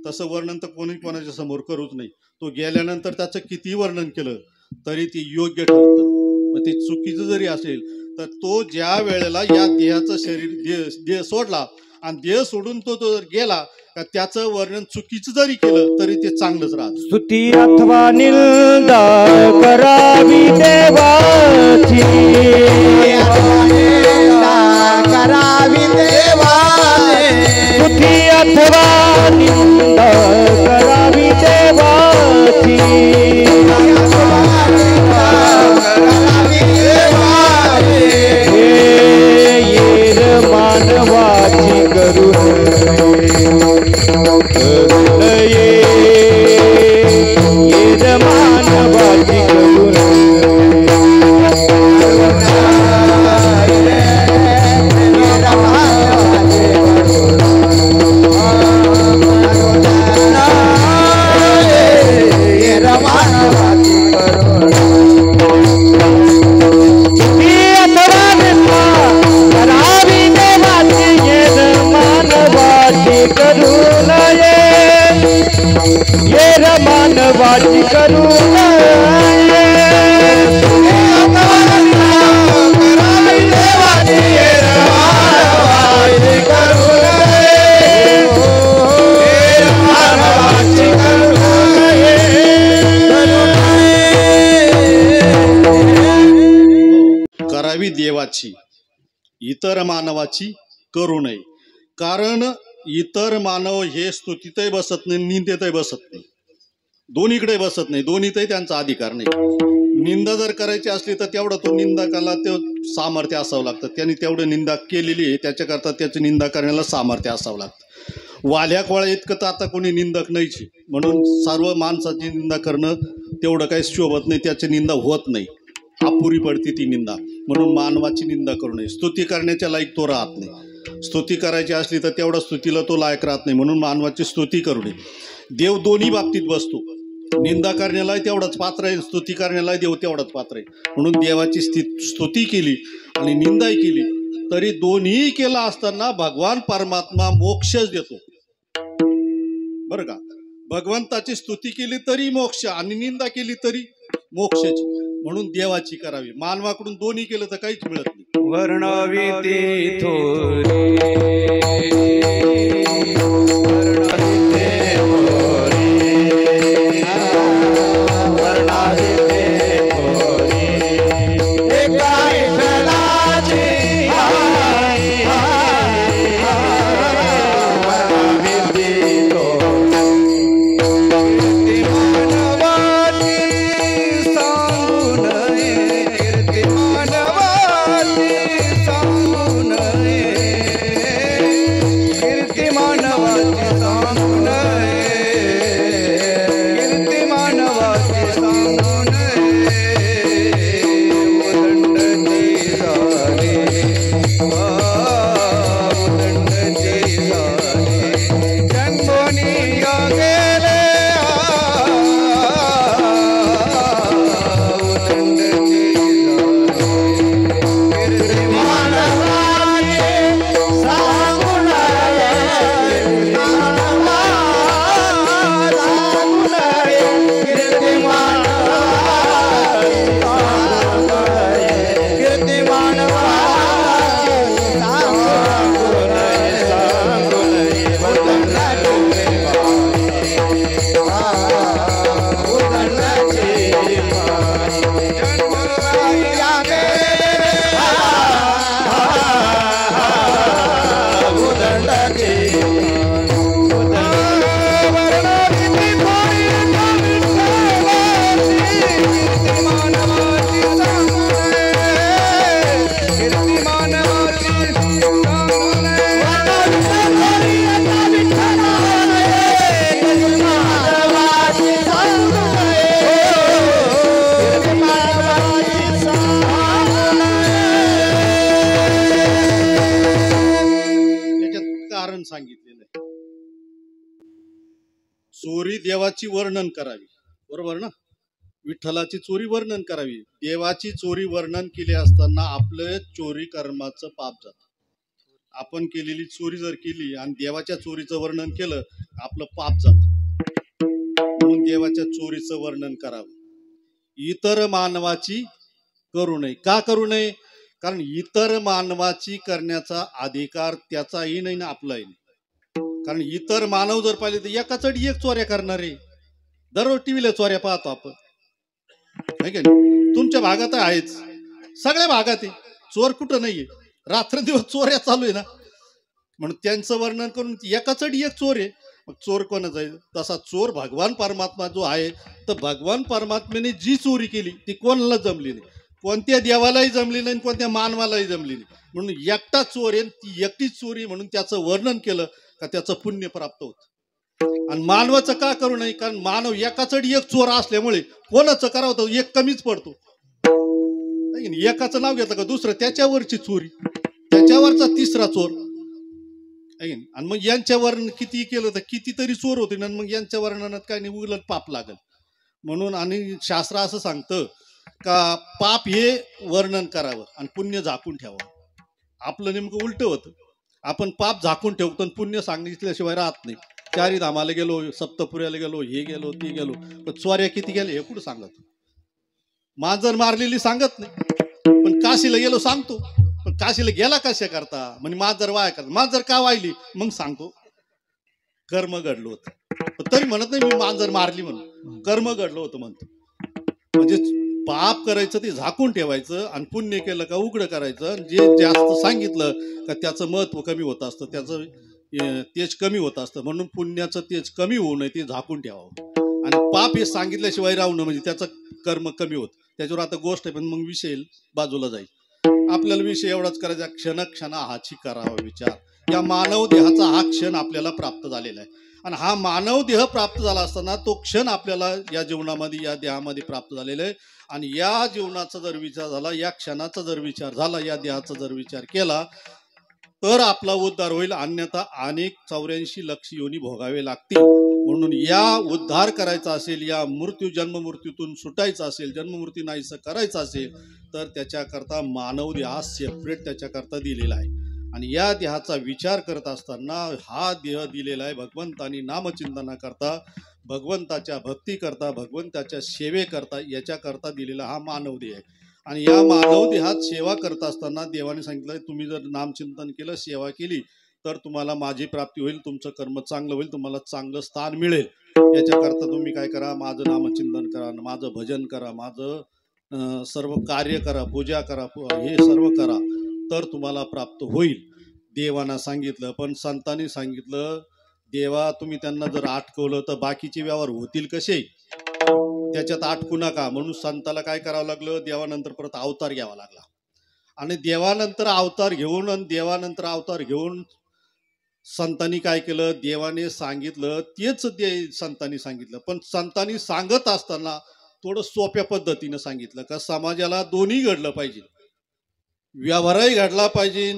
Speaker 1: तसं वर्णन तर कोणी कोणाच्या समोर करूच नाही. तो गेल्यानंतर त्याचं किती वर्णन केलं तरी ते योग्य ठरतं. मग ते चुकीचं जरी असेल तर तो ज्या वेळेला या देहाचं शरीर देह सोडला आणि देह सोडून तो जर गेला का त्याचं वर्णन चुकीचं जरी केलं तरी ते चांगलंच राहत.
Speaker 2: स्तुती अथवा निंदा करावी देवाची,
Speaker 3: करावी देवाने,
Speaker 2: स्तुती अथवा निंदा करावी देवाची,
Speaker 3: करावी देवाने,
Speaker 2: येर मानवाची करुण ये, येर मानवाची करुण मानवाची करुण
Speaker 1: करावी देवाची, इतर मानवाची करू नये. कारण इतर मानव हे स्तुतीतही बसत नाही, निंदेतही बसत नाही, दोन्हीकडे बसत नाही, दोन्हीतही त्यांचा अधिकार नाही. निंदा जर करायची असली तर तेवढं तो निंदकाला ते सामर्थ्य असावं लागतं, त्यांनी तेवढं निंदा केलेली आहे, त्याच्याकरता त्याची निंदा करण्याला सामर्थ्य असावं लागतं. वाल्या कोळ्या इतकं तर आता कोणी निंदक नाहीच, म्हणून सर्व माणसाची निंदा करणं तेवढं काही शोभत नाही, त्याची निंदा होत नाही, अपुरी पडते ती निंदा. म्हणून मानवाची निंदा करू नये. स्तुती करण्याच्या लायक तो राहत नाही. स्तुती करायची असली तर तेवढा स्तुतीला तो लायक राहत नाही, म्हणून मानवाची स्तुती करू नये. देव दोन्ही बाबतीत बसतो, निंदा करण्यालाही तेवढाच पात्र आहे, स्तुती करण्यालाही देव तेवढाच पात्र आहे. म्हणून देवाची स्तुती केली आणि निंदाही केली तरी दोन्ही केला असताना भगवान परमात्मा मोक्षच देतो. बरं का, भगवंताची स्तुती केली तरी मोक्ष आणि निंदा केली तरी मोक्षाची. म्हणून देवाची करावी. मानवाकडून दोन्ही केलं तर काहीच मिळत नाही.
Speaker 2: वर्णावी ती थोरी,
Speaker 1: सांगितलेलं आहे. चोरी देवाची वर्णन करावी, बरोबर ना. विठ्ठलाची चोरी वर्णन करावी. देवाची चोरी वर्णन केली असताना आपलं चोरी कर्माचं पाप जातं. आपण केलेली चोरी जर केली आणि देवाच्या चोरीचं वर्णन केलं आपलं पाप जातं. म्हणून देवाच्या चोरीचं वर्णन करावं. इतर मानवाची करू नये. का करू नये? कारण इतर मानवाची करण्याचा अधिकार त्याचाही नाही ना आपलाही नाही. कारण इतर मानव जर पाहिले तर एका चढी एक चोऱ्या करणारे दररोज टीव्हीला चोऱ्या पाहतो आपण, है की नाही? तुमच्या भागात आहेच, सगळ्या भागात आहे, चोर कुठं नाहीये, रात्रंदिवस चोऱ्या चालू आहे ना. म्हणून त्यांचं वर्णन करून एका चढी एक चोर आहे. मग चोर कोणाचा आहे? तसा चोर भगवान परमात्मा जो आहे, तर भगवान परमात्म्याने जी चोरी केली ती कोणाला जमली नाही, कोणत्या देवालाही जमली नाही, कोणत्या मानवालाही जमली नाही. म्हणून एकटा चोर आहे, ती एकटीच चोरी म्हणून त्याचं वर्णन केलं का त्याचं पुण्य प्राप्त होतं. आणि मानवाचं का करू नये? कारण मानव एका चढी एक चोर असल्यामुळे कोणाचं करावं तर एक कमीच पडतो. एकाचं नाव घेतलं का दुसरं त्याच्यावरची चोरी, त्याच्यावरचा तिसरा चोर. आणि मग यांच्या वर्णन किती केलं तर कितीतरी चोर होते ना, मग यांच्या वर्णनात काय नाही, उलट पाप लागल म्हणून. आणि शास्त्र असं सांगतं का पाप हे वर्णन करावं आणि पुण्य झाकून ठेवावं. आपलं नेमकं उलट होतं, आपण पाप झाकून ठेवतो आणि पुण्य सांगितल्याशिवाय राहत नाही. चारी धामाला गेलो, सप्तपुऱ्याला गेलो, हे गेलो ते गेलो, पण चोऱ्या किती गेले हे कुठं सांगत? मांजर मारलेली सांगत नाही, पण काशीला गेलो सांगतो. पण काशीला गेला कशा करता? म्हणजे मांजर वाया करता. मांजर का वाहिली? मग सांगतो कर्म घडलं होतं. तरी म्हणत नाही मी मांजर मारली म्हणून, कर्म घडलं होतं म्हणतो. म्हणजे पाप करायचं ते झाकून ठेवायचं आणि पुण्य केलं का उघडं करायचं. जे जास्त सांगितलं का त्याचं महत्व कमी होत असतं, त्याचं तेज कमी होत असतं. म्हणून पुण्याचं तेज कमी होऊ नये ते झाकून ठेवावं. आणि पाप हे सांगितल्याशिवाय राहू नये, म्हणजे त्याचं कर्म कमी होत. त्याच्यावर आता गोष्ट आहे, पण मग विषय बाजूला जाईल. आपल्याला विषय एवढाच करायचा, क्षण हाची करावा विचार. या मानव देहाचा हा क्षण आपल्याला प्राप्त झालेला आहे. आणि हा मानव देह प्राप्त झाला असताना तो क्षण आपल्याला या जीवनामध्ये या देहामध्ये प्राप्त झालेला आहे. आणि या जीवनाचा जर विचार झाला, या क्षणाचा जर विचार झाला, या देहाचा जर विचार केला तर आपला उद्धार होईल. अन्यथा अनेक 84 लक्ष योनी भोगावे लागतील. म्हणून या उद्धार करायचा असेल, या जन्ममृत्यूतून सुटायचं असेल, जन्ममृत्यू नाहीसं करायचं असेल तर त्याच्याकरता मानव देह हा सेपरेट त्याच्याकरता दिलेला आहे. आणि या देहाचा विचार करत असताना हा देह दिलेला आहे भगवंतानी नामचिंतनाकरता, भगवंताच्या भक्तीकरता, भगवंताच्या सेवेकरता, याच्याकरता दिलेला हा मानव देह आहे. आणि या मानव देहात सेवा करत असताना देवाने सांगितलं, तुम्ही जर नामचिंतन केलं, सेवा केली तर तुम्हाला माझी प्राप्ती होईल, तुमचं कर्म चांगलं होईल, तुम्हाला चांगलं स्थान मिळेल. याच्याकरता तुम्ही काय करा? माझं नामचिंतन करा, माझं भजन करा, माझं सर्व कार्य करा, पूजा करा, हे सर्व करा तर तुम्हाला प्राप्त होईल. देवाना सांगितलं. पण संतांनी सांगितलं, देवा तुम्ही त्यांना जर अटकवलं तर बाकीचे व्यवहार होतील कसे? त्याच्यात अटकू नका. म्हणून संताला काय करावं लागलं? देवानंतर परत अवतार घ्यावा लागला. आणि देवानंतर अवतार घेऊन संतांनी काय केलं? देवाने सांगितलं तेच संतांनी सांगितलं. पण संतांनी सांगत असताना थोडं सोप्या पद्धतीनं सांगितलं का समाजाला दोन्ही घडलं पाहिजे, व्यवहारही घडला पाहिजे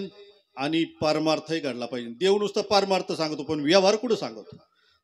Speaker 1: आणि परमार्थही घडला पाहिजे. देव नुसतं परमार्थ सांगतो पण व्यवहार कुठं सांगतो?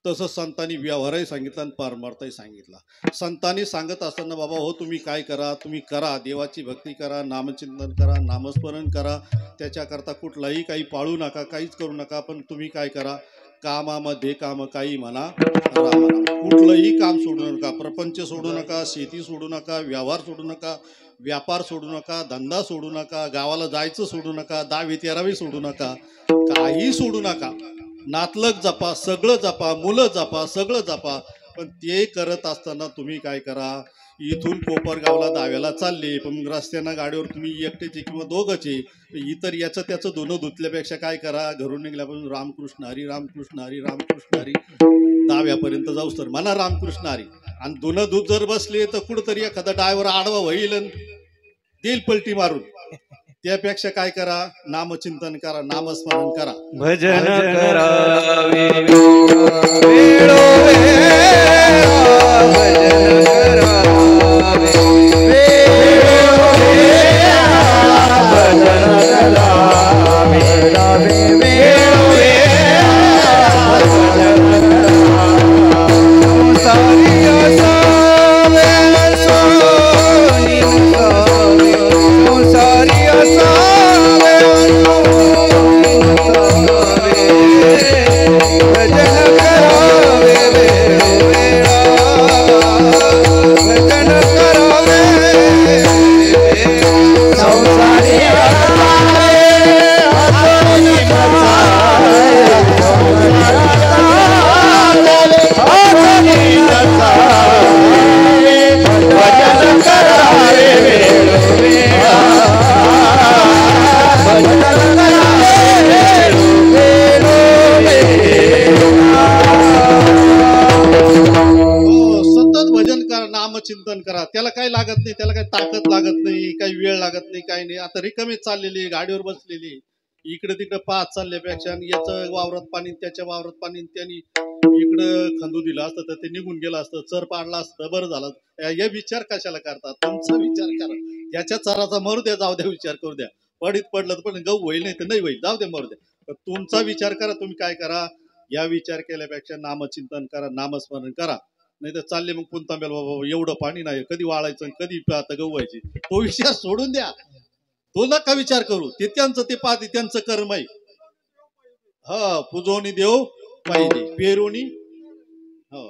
Speaker 1: तसं संतांनी व्यवहारही सांगितला आणि परमार्थही सांगितला. संतांनी सांगत असताना बाबा हो तुम्ही काय करा, तुम्ही करा, देवाची भक्ती करा, नामचिंतन करा, नामस्मरण करा, त्याच्याकरता कुठलाही काही पाळू नका, काहीच करू नका. पण तुम्ही काय करा? कामामध्ये काम काही म्हणा, कुठलंही काम सोडू नका, प्रपंच सोडू नका, शेती सोडू नका, व्यवहार सोडू नका, व्यापार सोडू नका, धंदा सोडू नका, गावाला जायचं सोडू नका, 10-11वी सोडू नका, काही सोडू नका. नातलग जपा, सगळं जपा, मुलं जपा, सगळं जपा. पण ते करत असताना तुम्ही काय करा? इथून कोपरगावला दाव्याला चालले, पण रस्त्यानं गाडीवर तुम्ही एकटेचे किंवा दोघंचे, इतर याचं त्याचं धुणं धुतल्यापेक्षा काय करा? घरून निघल्यापासून रामकृष्ण हरी, रामकृष्ण हरी, रामकृष्ण हरी, दाव्यापर्यंत जाऊस तर म्हणा रामकृष्ण हरी. आणि धुणं धुत जर बसले तर कुठंतरी एखादा ड्रायव्हर आडवा होईल देईल पलटी मारून. त्यापेक्षा काय करा? नामचिंतन करा, नामस्मरण करा,
Speaker 2: भजन करावे भजन करावे भजन करावे
Speaker 1: काही नाही. आता रिकामीच चाललेली, गाडीवर बसलेली, इकडे तिकडे पाहत चालल्यापेक्षा आणि याचं वावरात पाणी त्याच्या वावरात पाणी, त्यांनी इकडं खंदू दिलं असतं तर ते निघून गेलं असतं, चर पाडला असतं, बरं झालं. हे विचार कशाला करतात? तुमचा विचार करा. याच्या चराचा मरू द्या, जाऊ द्या, विचार करू द्या. पडीत पडलं तर पण गहू होईल, नाही तर नाही होईल, जाऊ द्या, मरू द्या. तर तुमचा विचार करा. तुम्ही काय करा, या विचार केल्यापेक्षा नामचिंतन करा, नामस्मरण करा. नाही तर चालले मग पुंतांब्याला, बाबा एवढं पाणी नाही, कधी वाळायचं कधी आता गहू व्हायची, तो विचार सोडून द्या. तो नका विचार करू. ते त्यांचं ते पाहते, त्यांचं कर्म आहे. हा, पुजोनी देव पाहिजे, पेरोनी हो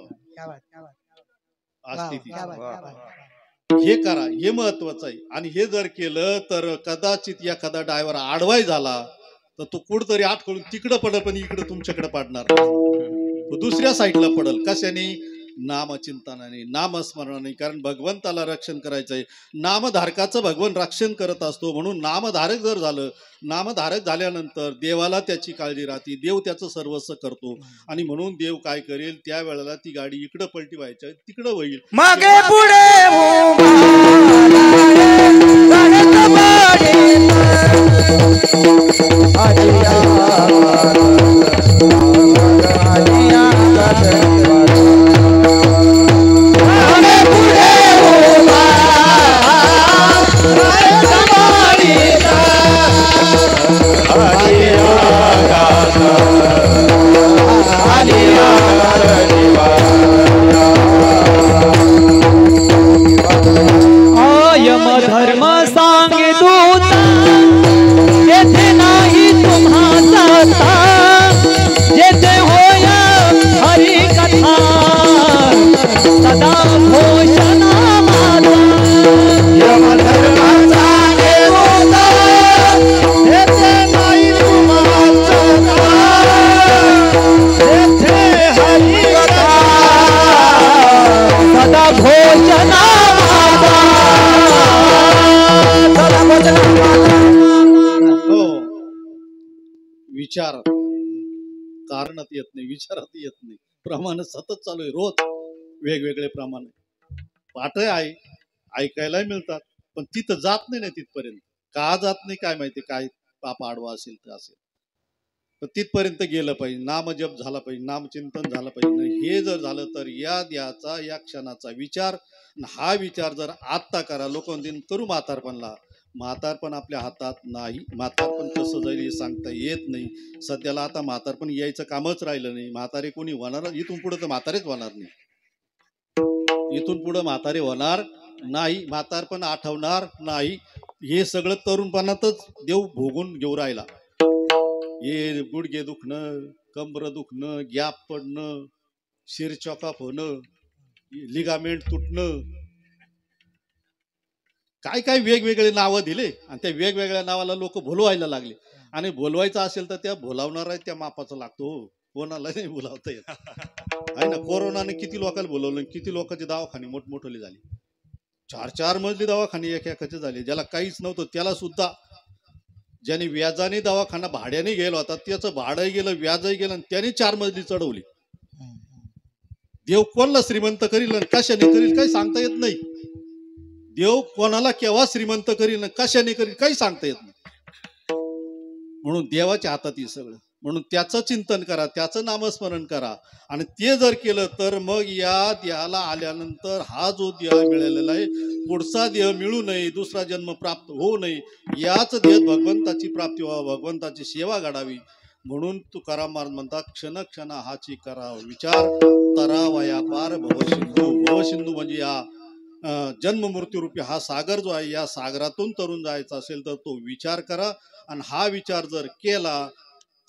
Speaker 1: असते ती. हे करा, हे महत्वाचं आहे. आणि हे जर केलं तर कदाचित एखादा ड्रायव्हर आडवाय झाला तर तो कुठतरी आटकळून तिकडं पडल, पण इकडं तुमच्याकडे पडणार नाही. तो दुसऱ्या साईडला पडल. कशाने? नामचिंतनाने, नामस्मरणाने. कारण भगवंताला रक्षण करायचंय. नामधारकाचं भगवान रक्षण करत असतो. म्हणून नामधारक जर झालं, नामधारक झाल्यानंतर देवाला त्याची काळजी राहते, देव त्याचं सर्वस्व करतो. आणि म्हणून देव काय करेल, त्या वेळेला ती गाडी इकडं पलटी व्हायची तिकडं होईल.
Speaker 3: मागे पुढे
Speaker 4: धर्म सांगे दूता येथे नाही तुम्हा जाता, जेथे होय हरी कथा सदा घोषणा माझा.
Speaker 3: यमधर्म सांगे दूता येथे नाही तुम्हा जाता, जेथे हरी कथा
Speaker 4: सदा घोषणा
Speaker 1: हो, विचार कारणात येत नाही, विचारात येत नाही. प्रमाण सतत चालू आहे, रोज वेगवेगळे प्रमाण पाठ आहे, ऐकायला मिळतात, पण तिथं जात नाही ना तिथपर्यंत. का जात नाही काय माहिती, काय पाप आडवा असेल तर असेल. तर तिथपर्यंत गेलं पाहिजे. नामजप झाला पाहिजे, नामचिंतन झालं पाहिजे. हे जर झालं तर या द्याचा, या क्षणाचा विचार, हा विचार जर आत्ता करा. लोक दिन करू म्हातारपणला. म्हातारपण आपल्या हातात नाही. म्हातारपण कसं जाईल हे सांगता येत नाही. सध्याला आता म्हातारपण यायचं कामच राहिलं नाही. म्हातारे कोणी होणार, इथून पुढे तर म्हातारेच होणार नाही. इथून पुढे म्हातारे होणार नाही, म्हातारपण आठवणार नाही. हे सगळं तरुणपणातच देव भोगून घेऊ राहिला. हे गुडघे दुखणं, कंबर दुखणं, गॅप पडणं, शिर चॉकअप होणं, लिगामेंट तुटणं, काय काय वेगवेगळे नावं दिले. आणि त्या वेगवेगळ्या नावाला लोक बोलवायला लागले. आणि बोलवायचं असेल तर त्या बोलावणार त्या मापाचा लागतो. कोणाला नाही बोलावता येत आहे ना. कोरोनाने किती लोकांना बोलवलं, किती लोकांचे दवाखाने मोठमोठे झाले. 4-4 मजली दवाखाने एकाचे झाले. ज्याला काहीच नव्हतं त्याला सुद्धा, ज्याने व्याजाने दवाखाना भाड्याने गेला होता त्याचं भाडंही गेलं, व्याजही गेलं, आणि त्याने 4 मजली चढवली. देव कोणाला श्रीमंत करील आणि कशाने करील काही सांगता येत नाही. देव कोणाला केव्हा श्रीमंत करील, कशाने करील काही सांगता येत नाही. म्हणून देवाच्या हातात हे सगळं. म्हणून त्याचं चिंतन करा, त्याचं नामस्मरण करा. आणि ते जर केलं तर मग या देहाला आल्यानंतर हा जो देह मिळालेला आहे, पुढचा देह मिळू नये, दुसरा जन्म प्राप्त होऊ नये, याच देहात भगवंताची प्राप्ती व्हावी, भगवंताची सेवा घडावी. म्हणून तुकाराम महाराज म्हणतात, क्षण क्षण हाची करा विचार, तरावया पार भवसिंधू. भवसिंधू म्हणजे या जन्म मृत्यू रूपी हा सागर जो आहे, या सागरातून तरुण जायचा असेल तर तो विचार करा. आणि हा विचार जर केला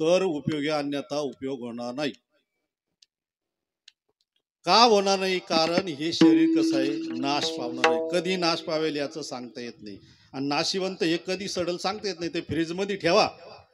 Speaker 1: तर उपयोगी, अन्यथा उपयोग होणार नाही. का होणार नाही? कारण हे शरीर कसं आहे, नाश पावणार आहे. कधी नाश पावेल याचं सांगता येत नाही. आणि नाशिवंत हे कधी सडल सांगता येत नाही. ते फ्रीजमध्ये ठेवा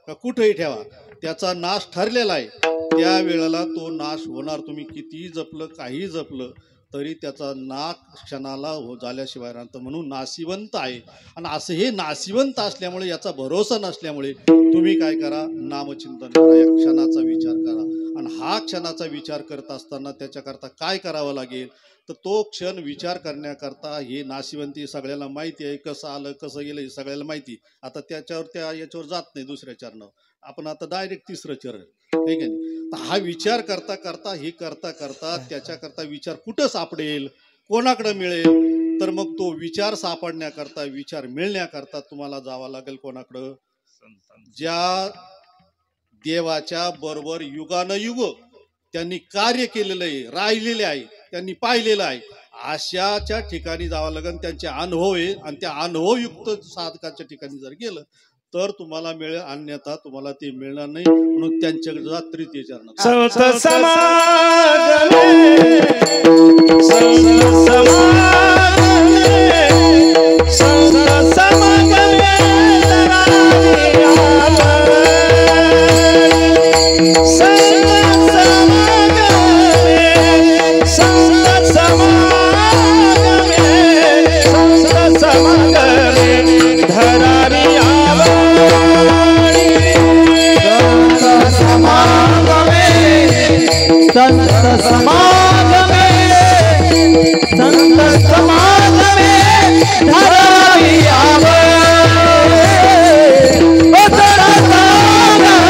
Speaker 1: का कुठेही ठेवा, त्याचा नाश ठरलेला आहे. त्या वेळेला तो नाश होणार. तुम्ही कितीही जपलं, काही जपलं तरी त्याचा नाश क्षणाला झाल्याशिवाय राहतं. म्हणून नाशिवंत आहे. आणि असं हे नाशिवंत असल्यामुळे, याचा भरोसा नसल्यामुळे तुम्ही काय करा, नामचिंतन करा, या क्षणाचा विचार करा. आणि हा क्षणाचा विचार करत असताना त्याच्याकरता काय करावं लागेल, तर तो क्षण विचार करण्याकरता हे नाशिवंती सगळ्याला माहिती आहे, कसं आलं कसं गेलं हे सगळ्याला माहिती. आता त्याच्यावर त्या याच्यावर जात नाही दुसऱ्या चरणावर, आपण आता डायरेक्ट तिसरं चरण, ठीक आहे. तर हा विचार करता करता हे करता करता त्याच्याकरता विचार कुठं सापडेल, कोणाकडे मिळेल, तर मग तो विचार सापडण्याकरता, विचार मिळण्याकरता तुम्हाला जावं लागेल कोणाकडं, ज्या देवाच्या बरोबर युगानुयुग त्यांनी कार्य केलेलं आहे, राहिलेले आहे, त्यांनी पाहिलेलं आहे, अशाच्या ठिकाणी जावं लागेल. त्यांचे अनुभव आहे आणि त्या अनुभवयुक्त साधकाच्या ठिकाणी जर गेलं तर तुम्हाला मिळेल, अन्यथा तुम्हाला ते मिळणार नाही. म्हणून त्यांच्याकडे जा तृतीय चरण.
Speaker 3: संत समागमे संत समागमे संत समागमे
Speaker 4: संत समागमे संत समागमे धरावी आवे ओ संत समागमे संत समागमे संत समागमे धरावी आवे करावी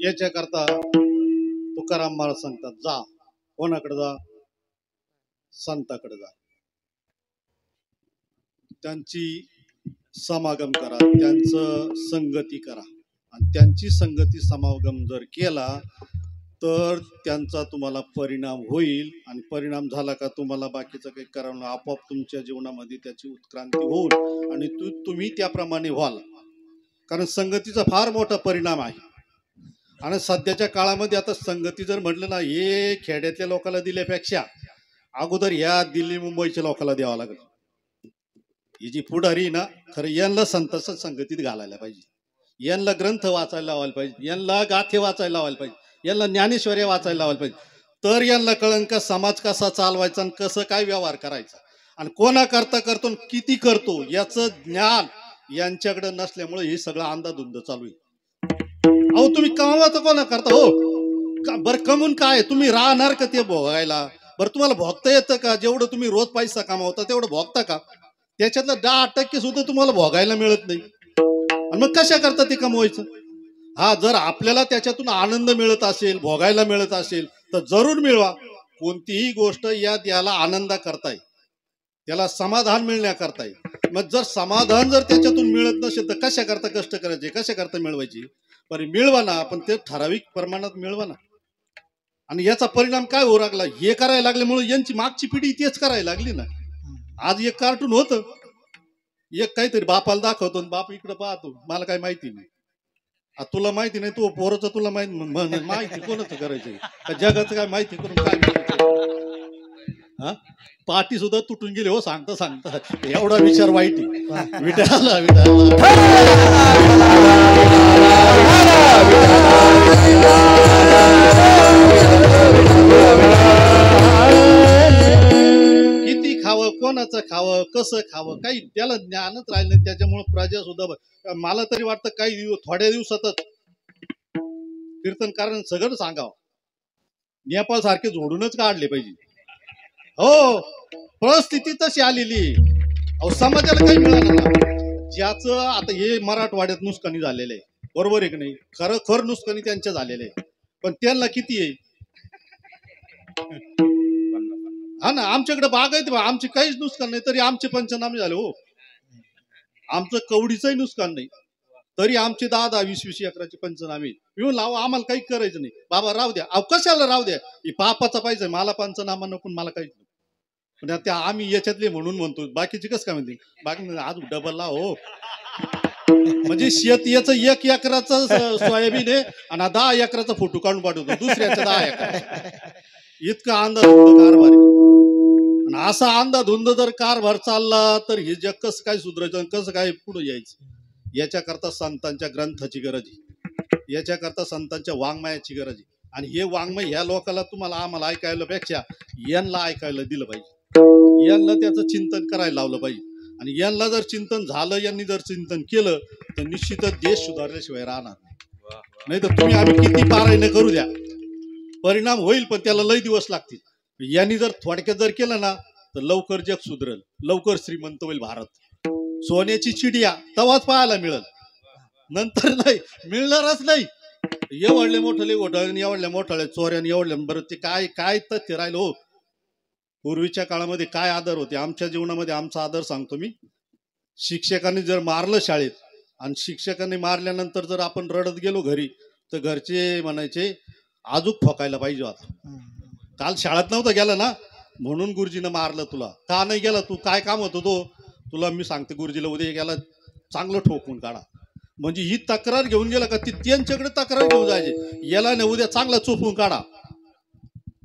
Speaker 1: याच्याकरता तुकाराम महाराज सांगतात, जा कोणाकडे जा, संताकडे जा, त्यांची समागम करा, त्यांचं संगती करा. आणि त्यांची संगती समागम जर केला तर त्यांचा तुम्हाला परिणाम होईल. आणि परिणाम झाला का तुम्हाला बाकीचं काही करावं, आपोआप तुमच्या जीवनामध्ये त्याची उत्क्रांती होईल आणि तुम्ही त्याप्रमाणे व्हाल. कारण संगतीचा फार मोठा परिणाम आहे. आणि सध्याच्या काळामध्ये आता संगती जर म्हटलं ना, हे खेड्यातल्या लोकांना दिल्यापेक्षा अगोदर ह्या दिल्ली मुंबईच्या लोकांना द्यावं लागेल. ही जी पुढारी ना, खरं यांना संतच संगतीत घालायला पाहिजे, यांना ग्रंथ वाचायला लावायला पाहिजे, यांना गाथे वाचायला लावायला पाहिजे, यांना ज्ञानेश्वर्या वाचायला लावायला पाहिजे. तर यांना कळन का समाज कसा चालवायचा आणि कसं काय व्यवहार करायचा आणि कोणा करता करतो किती करतो याचं ज्ञान यांच्याकडे नसल्यामुळे हे सगळं अंधाधुंद चालू आहे. अहो तुम्ही कमावता कोणा करता हो, बरं कमवून काय तुम्ही राहणार का ते भोगायला? बरं तुम्हाला भोगता येतं का? जेवढं तुम्ही रोज पैसा कमावता तेवढं भोगता का? त्याच्यातलं 10% सुद्धा तुम्हाला भोगायला मिळत नाही. आणि मग कशा करता ते कमवायचं? हा, जर आपल्याला त्याच्यातून आनंद मिळत असेल, भोगायला मिळत असेल तर जरूर मिळवा. कोणतीही गोष्ट याला आनंद करताय, त्याला समाधान मिळण्याकरताय. मग जर समाधान जर त्याच्यातून मिळत नसेल तर कशा करता कष्ट करायचे, कशा करता मिळवायची? बरं मिळवा ना, पण ते ठराविक प्रमाणात मिळवा ना. आणि याचा परिणाम काय होऊ लागला, हे करायला लागल्यामुळे यांची मागची पिढी तेच करायला लागली ना. आज एक कार्टून होतं, एक काहीतरी बापाला दाखवतो, बाप इकडे पाहतो, मला काय माहिती नाही. तुला माहिती नाही, तू पोराचं तुला माहिती कोणाचं करायचं का, जगाचं काय माहिती करून काय हा, पाठी सुद्धा तुटून गेले हो सांगता सांगता. एवढा विचार वाईट आहे. विठाला किती खावं कोणाचं खावं कसं खावं काही त्याला ज्ञानच राहिलं नाही. त्याच्यामुळे प्रजा सुद्धा मला तरी वाटतं काही थोड्या दिवसातच कीर्तनकारांना सगळं सांगावं, नेपाळ सारखे जोडूनच काढले पाहिजे. हो, परिस्थिती तशी आलेली. अहो समाजाला काही मिळालं ना. ज्याचं आता हे मराठवाड्यात नुकसानी झालेलं आहे, बरोबर आहे की नाही? खरं नुकसानी त्यांच्या झालेलं आहे, पण त्यांना किती आहे? हा ना, आमच्याकडे बाग आहेत, आमचे काहीच नुकसान नाही तरी आमचे पंचनामे झाले. हो, आमचं कवडीचंही नुकसान नाही तरी आमचे 10-10, 20-20 एकराचे पंचनामे येऊन लावा. आम्हाला काही करायचं नाही बाबा, राहू द्या. अवकाशाला राहू द्या, ही पापाचा पाहिजे. मला पंचनामा नको, मला काहीच नाही. पण त्या आम्ही याच्यातले म्हणून म्हणतो, बाकीचे कसं काय म्हणते बाकी आज डबल लाव. हो, म्हणजे शेत याचं 1 एकराचं सोयाबीन आहे आणि 10 एकराचा फोटो काढून पाठवतो दुसऱ्याच्या 10 एकर. इतका अंधाधुंद कारभार आहे. आणि असा अंधाधुंद जर कारभार चालला तर हे जग कसं काय सुधारायचं, कसं काय पुढे यायचं? याच्याकरता संतांच्या ग्रंथाची गरज आहे, याच्याकरता संतांच्या वाङ्मयाची गरज आहे. आणि हे वाङ्मय ह्या लोकांना तुम्हाला आम्हाला ऐकायला पेक्षा यांना ऐकायला दिलं पाहिजे, यांना त्याचं चिंतन करायला लावलं पाहिजे. आणि यांना जर चिंतन झालं, यांनी जर चिंतन केलं तर निश्चितच देश सुधारल्याशिवाय राहणार नाही. तर तुम्ही आम्ही किती पारायण करू द्या, परिणाम होईल पण त्याला लय दिवस लागतील. यांनी जर थोडक्यात जर केलं ना तर लवकर जग सुधरेल, लवकर श्रीमंत होईल भारत. सोन्याची चिडिया तवाच पाहायला मिळेल, नंतर नाही मिळणारच नाही. एवढले मोठले घोटाळे, एवढल्या मोठाले चोऱ्यान, एवढल्या बरं ते काय काय तथ्य राहिलं. हो, पूर्वीच्या काळामध्ये काय आदर होते. आमच्या जीवनामध्ये आमचा आदर सांगतो मी. शिक्षकांनी जर मारलं शाळेत आणि शिक्षकांनी मारल्यानंतर जर आपण रडत गेलो घरी तर घरचे म्हणायचे आजूक ठोकायला पाहिजे होता, काल शाळेत नव्हता गेला ना म्हणून गुरुजीनं मारलं तुला. का नाही गेला तू, काय काम होतं तो? तुला मी सांगते गुरुजीला उद्या गेला चांगलं ठोकून काढा. म्हणजे ही तक्रार घेऊन गेला का ती त्यांच्याकडे तक्रार घेऊन जायचे, याला नाही उद्या चांगला चोपून काढा.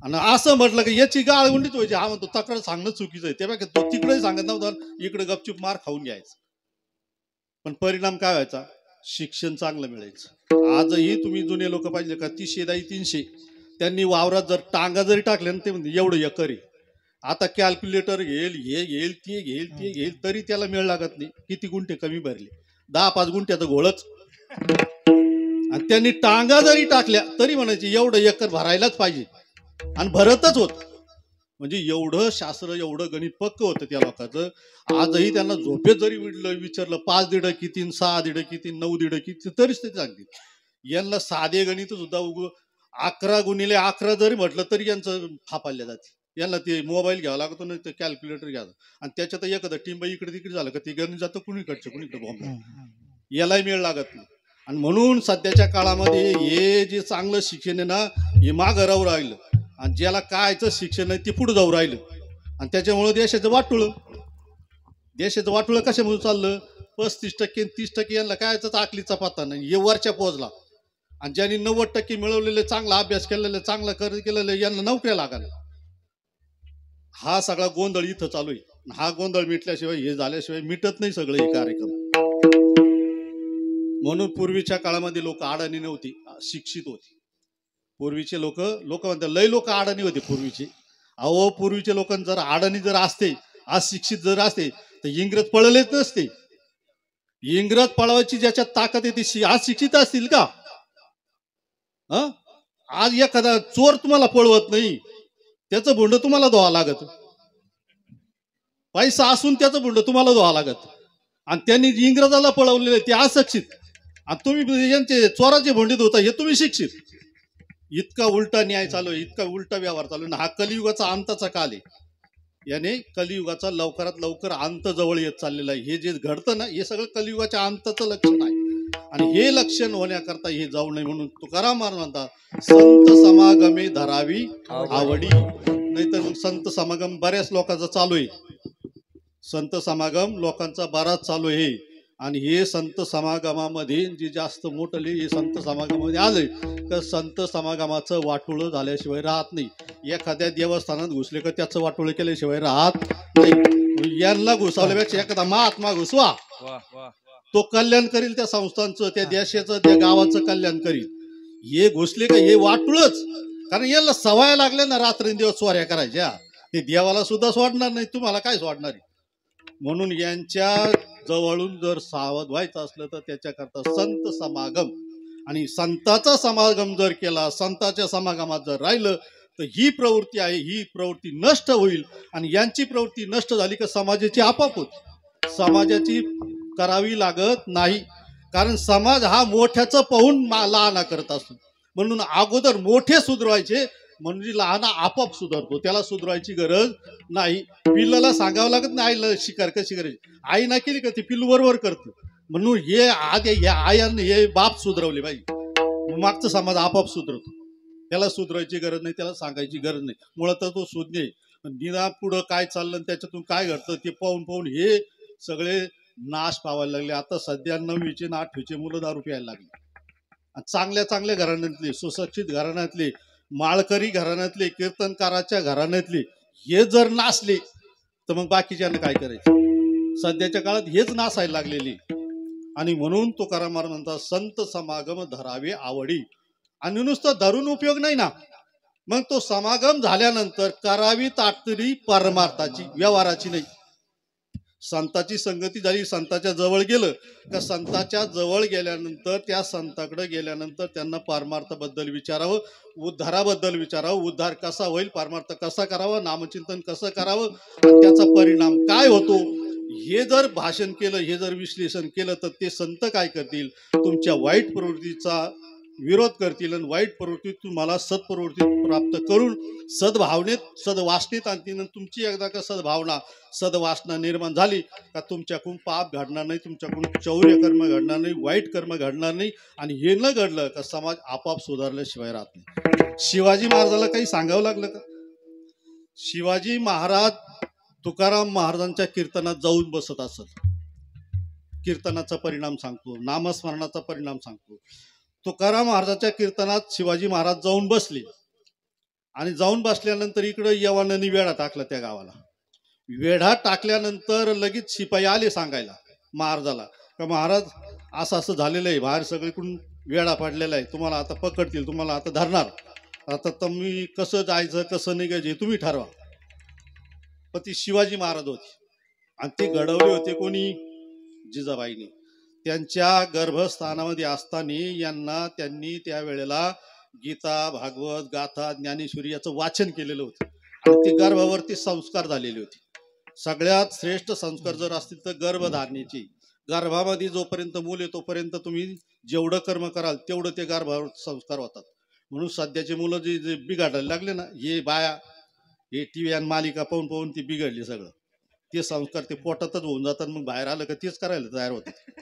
Speaker 1: आणि असं म्हटलं की याची गाळ गुंडीच व्हायची. हा म्हणतो तक्रार सांगणं चुकीचं आहे, त्यापेक्षा तो तिकडे सांगत नव्हता, इकडे गपचूप मार खाऊन घ्यायचं. पण परिणाम काय व्हायचा? शिक्षण चांगलं मिळायचं. आजही तुम्ही जुने लोक पाहिजे का 300 त्यांनी वावरात जर टांगा जरी टाकल्या ना ते म्हणते एवढं एकर आहे. आता कॅल्क्युलेटर घेईल, हे घेईल, ते घेईल, ते घेईल, तरी त्याला मेळ लागत नाही. किती गुंठे कमी भरले? 10-5 गुंठ्याचं घोळच. आणि त्यांनी टांगा जरी टाकल्या तरी म्हणायचे एवढं एकर भरायलाच पाहिजे, आणि भरतच होत. म्हणजे एवढं शास्त्र, एवढं गणित पक्क होतं त्या लोकांचं. आजही त्यांना झोपेत जरी विचारलं 5 दीड किती, 6 दीड किती, 9 दीड किती, तरीच ते सांगतील. यांना साधे गणित सुद्धा 11 गुणिले 11 जरी म्हटलं तरी यांचं फापाल्या जाते. यांना ते मोबाईल घ्यावा लागतो ना, ते कॅल्क्युलेटर घ्यावं, आणि त्याच्यात एखादं टिंब इकडे तिकडे झालं का ते गणित जातं कुणीकडचं कुणीकडे बॉम्ब, यालाही मेळ लागत नाही. आणि म्हणून सध्याच्या काळामध्ये हे जे चांगलं शिक्षण आहे ना हे मागं राहू राहिलं, आणि ज्याला कायचं शिक्षण आहे ते पुढे जाऊ राहिलं. आणि त्याच्यामुळे देशाचं वाटुळं कशामुळे चाललं? 35% 30% यांना कायच आकलीचा पत्ता नाही, हे वरच्या पोहोचला. आणि ज्यांनी 90% मिळवलेले, चांगला अभ्यास केलेले, चांगला केलेले, यांना नोकऱ्या लागायला. हा सगळा गोंधळ इथं चालू आहे. हा गोंधळ मिटल्याशिवाय, हे झाल्याशिवाय मिटत नाही सगळे हे कार्यक्रम. म्हणून पूर्वीच्या काळामध्ये लोक अडाणी नव्हती, शिक्षित होती. पूर्वीचे लोक म्हणतात लय लोक अडाणी होते पूर्वीचे. अहो, पूर्वीचे लोक जर अडाणी जर असते, आज शिक्षित जर असते तर इंग्रज पळलेच नसते. इंग्रज पळवायची ज्याच्यात ताकद येते आज शिक्षित असतील का? आज एखादा चोर तुम्हाला पळवत नाही, त्याचं भुंड तुम्हाला धुवा लागत. पैसा असून त्याचं भुंड तुम्हाला धुवा लागत. आणि त्यांनी इंग्रजाला पळवलेले ते अशिक्षित, आणि तुम्ही यांचे चोराचे भोंडीत होता हे तुम्ही शिक्षित. इतका उलटा न्याय चालू आहे, इतका उलटा व्यवहार चालू आहे. हा कलियुगाचा अंताचा काल आहे. याने कलियुगाचा लवकरात लवकर अंत जवळ येत चाललेला आहे. हे जे घडतं ना हे सगळं कलियुगाच्या अंताचं लक्षण आहे. आणि हे लक्षण होण्याकरता हे जाऊ नये म्हणून तुकाराम महाराज म्हणतात संत समागमे धरावी आवडी. नाहीतर मग संत समागम बऱ्याच लोकांचा चालू आहे, संत समागम लोकांचा बराच चालू आहे. आणि हे संत समागमामध्ये जे जास्त मोठले हे संत समागमामध्ये आले तर संत समागमाचं वाटोळं झाल्याशिवाय राहत नाही. एखाद्या देवस्थानात घुसले का त्याचं वाटोळं केल्याशिवाय राहत नाही. यांना घुसवल्यापेक्षा एखादा महात्मा घुसवा, तो कल्याण करील त्या संस्थांचं, त्या देशाचं, त्या गावाचं कल्याण करील. हे घुसले का हे वाटोळच, कारण यांना सवय लागल्या ना रात्रंदिवस चोऱ्या करायच्या. ते देवाला सुद्धा सोडणार नाही, तुम्हाला काय सोडणार आहे? म्हणून यांच्या जवळून जर सावध व्हायचं असलं तर त्याच्याकरता संत समागम, आणि संताचा समागम जर केला, संताच्या समागमात जर राहिलं तर ही प्रवृत्ती आहे, ही प्रवृत्ती नष्ट होईल. आणि यांची प्रवृत्ती नष्ट झाली का समाजाची आपोआप होती. समाजाची करावी लागत नाही, कारण समाज हा मोठ्याचं पाहून लहाना करत असतो. म्हणून अगोदर मोठे सुधरवायचे, म्हणजे लहान आपोआप सुधारतो, त्याला सुधरवायची गरज नाही. पिल्लाला सांगावं लागत नाही आईला शिकार कशी करायची, आई नाही केली का ते पिल्लू बरोबर करतं. म्हणून हे आधी या आयाने हे बाप सुधरवले पाहिजे, मागचा समाज आपोआप सुधरतो. त्याला सुधरायची गरज नाही, त्याला सांगायची गरज नाही, मुळात तो सुज्ञ आहे. निदान पुढं काय चाललं त्याच्यातून काय घडतं ते पाहून पाहून हे सगळे नाश पावायला लागले. आता सध्या 9वीचे आणि 8वीचे मुलं दारू प्यायला लागले. चांगल्या चांगल्या घराण्यातले, सुशिक्षित घराण्यातले, माळकरी घराण्यातले, कीर्तनकाराच्या घराण्यातले हे जर नाचले तर मग बाकीच्यानं काय करायचं? सध्याच्या काळात हेच नाचायला लागलेली. आणि म्हणून तुकाराम महाराज म्हणतात संत समागम धरावे आवडी. आणि नुसतं धरून उपयोग नाही ना, मग तो समागम झाल्यानंतर करावी तातडी परमार्थाची, व्यवहाराची नाही. संताची संगती झाली, संताच्या जवळ गेलं का संताच्या जवळ गेल्यानंतर त्या संताकडे गेल्यानंतर त्यांना परमार्थाबद्दल विचारावं, उद्धाराबद्दल विचारावं, उद्धार कसा होईल, परमार्थ कसा करावा, नामचिंतन कसं करावं, त्याचा परिणाम काय होतो, हे जर भाषण केलं, हे जर विश्लेषण केलं तर ते संत काय करतील? तुमच्या वाईट प्रवृत्तीचा विरोध करतील आणि वाईट प्रवृत्ती तुम्हाला सत्प्रवृत्ती प्राप्त करून सद्भावनेत, सद्वासनेत आणतील. तुमची एकदा का सद्भावना, सद्वासना निर्माण झाली का तुमच्याकडून पाप घडणार नाही, तुमच्याकडून चौर्य कर्म घडणार नाही, वाईट कर्म घडणार नाही. आणि हे न घडलं का समाज आपोआप सुधारल्याशिवाय राहत नाही. शिवाजी महाराजाला काही सांगावं लागलं का? शिवाजी महाराज तुकाराम महाराजांच्या कीर्तनात जाऊन बसत असत. कीर्तनाचा परिणाम सांगतो, नामस्मरणाचा परिणाम सांगतो. तुकाराम महाराजांच्या कीर्तनात शिवाजी महाराज जाऊन बसले आणि जाऊन बसल्यानंतर इकडं यवानांनी वेढा टाकला त्या गावाला. वेढा टाकल्यानंतर लगेच शिपाई आले सांगायला महाराजाला का महाराज असं असं झालेलं आहे, बाहेर सगळीकडून वेढा पडलेला आहे, तुम्हाला आता पकडतील, तुम्हाला आता धरणार, आता तुम्ही कसं जायचं कसं निघायचं हे तुम्ही ठरवा. पण ती शिवाजी महाराज होते आणि ते घडवले होते कोणी? जिजाबाईंनी. त्यांच्या गर्भस्थानामध्ये असताना त्यांनी त्यावेळेला गीता, भागवत, गाथा, ज्ञानेश्वरी याचं वाचन केलेलं होतं आणि ते गर्भावरती संस्कार झालेले होते. सगळ्यात श्रेष्ठ संस्कार जर असतील तर गर्भधारणेचे. गर्भामध्ये जोपर्यंत मूल आहे तोपर्यंत तुम्ही जेवढं कर्म कराल तेवढं ते गर्भावर संस्कार होतात. म्हणून सध्याचे मुलं जे बिघडायला लागले ना, हे बाया हे टी व्ही आणि मालिका पाहून पाहून ती बिघडली. सगळं ते संस्कार ते पोटातच होऊन जातात, मग बाहेर आलं का तेच करायला तयार होतात.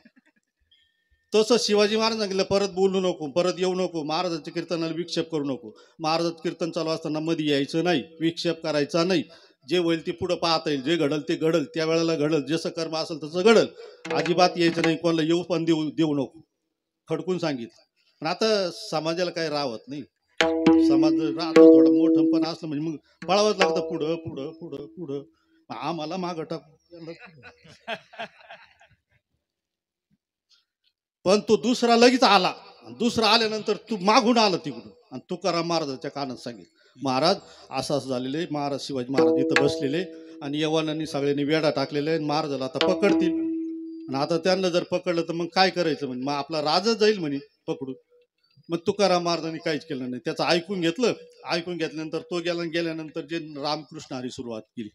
Speaker 1: तसं शिवाजी महाराज सांगितलं परत बोलू नको, परत येऊ नको, महाराजाच्या कीर्तनाला विक्षेप करू नको. महाराजाचं कीर्तन चालू असताना मध्ये यायचं नाही, विक्षेप करायचा नाही. जे होईल ते पुढं पाहता येईल, जे घडल ते घडल, त्या वेळेला घडल, जसं कर्म असेल तसं घडल. अजिबात यायचं नाही, कोणाला येऊ पण देऊ नको, खडकून सांगितलं. पण आता समाजाला काही राहत नाही. समाज राहतो थोडं मोठं पण असलं म्हणजे मग पळावंच लागतं पुढं पुढं पुढं पुढं. आम्हाला मागं टाक. पण तो दुसरा लगेच आला. दुसरा आल्यानंतर तू मागून आला तिकडून आणि तुकाराम महाराजाच्या कानात सांगितलं महाराज असं असं झालेले. महाराज शिवाजी महाराज इथं बसलेले आणि यवानांनी सगळ्यांनी वेढा टाकलेला आहे, महाराजाला आता पकडतील. आणि आता त्यांना जर पकडलं तर मग काय करायचं म्हणे, मग आपला राजा जाईल म्हणे पकडून. मग तुकाराम महाराजांनी काहीच केलं नाही, त्याचं ऐकून घेतलं. ऐकून घेतल्यानंतर तो गेल्यानंतर जे रामकृष्ण हरी सुरुवात केली,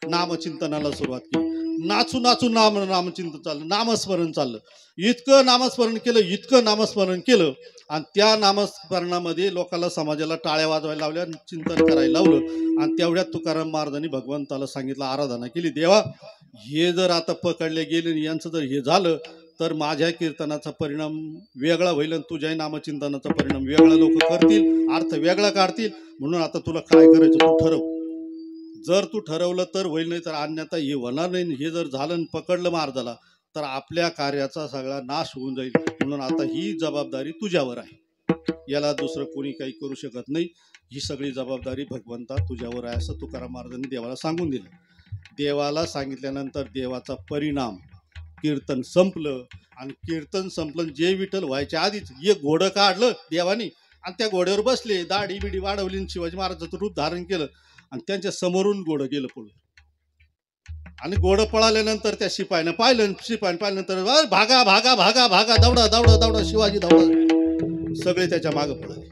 Speaker 1: नामचिंतनाला सुरुवात केली. नाचून नाचून नामचिंतन चाललं, नामस्मरण चाललं. इतकं नामस्मरण केलं, इतकं नामस्मरण केलं आणि त्या नामस्मरणामध्ये लोकांना, समाजाला टाळ्या वाजवायला लावल्या, चिंतन करायला लावलं. आणि तेवढ्यात तुकाराम महाराजांनी भगवंताला सांगितलं, आराधना केली, देवा हे जर आता पकडले गेले, यांचं जर हे झालं तर माझ्या कीर्तनाचा परिणाम वेगळा होईल आणि तुझ्या नामचिंतनाचा परिणाम वेगळा लोक करतील, अर्थ वेगळा काढतील. म्हणून आता तुला काय करायचं तू ठरव. जर तू ठरवलं तर होईल, नाही तर अन्यथा हे होणार नाही. हे जर झालं पकडलं महाराजाला तर आपल्या कार्याचा सगळा नाश होऊन जाईल. म्हणून आता ही जबाबदारी तुझ्यावर आहे, याला दुसरं कोणी काही करू शकत नाही. ही सगळी जबाबदारी भगवंता तुझ्यावर आहे, असं तुकाराम महाराजांनी देवाला सांगून दिलं. देवाला सांगितल्यानंतर देवाचा परिणाम, कीर्तन संपलं. आणि कीर्तन संपलं, जे विठ्ठल व्हायच्या आधीच एक घोडं काढलं देवानी आणि त्या घोड्यावर बसले, दाढी बिडी वाढवली, शिवाजी महाराजाचं रूप धारण केलं आणि त्यांच्या समोरून घोडं गेलं पळून. आणि घोडं पळाल्यानंतर त्या शिपायानं पाहिल्यानंतर भागा भागा भागा भागा दौडा दौडा दौडा शिवाजी दौडा. सगळे त्याच्या मागे पळाले.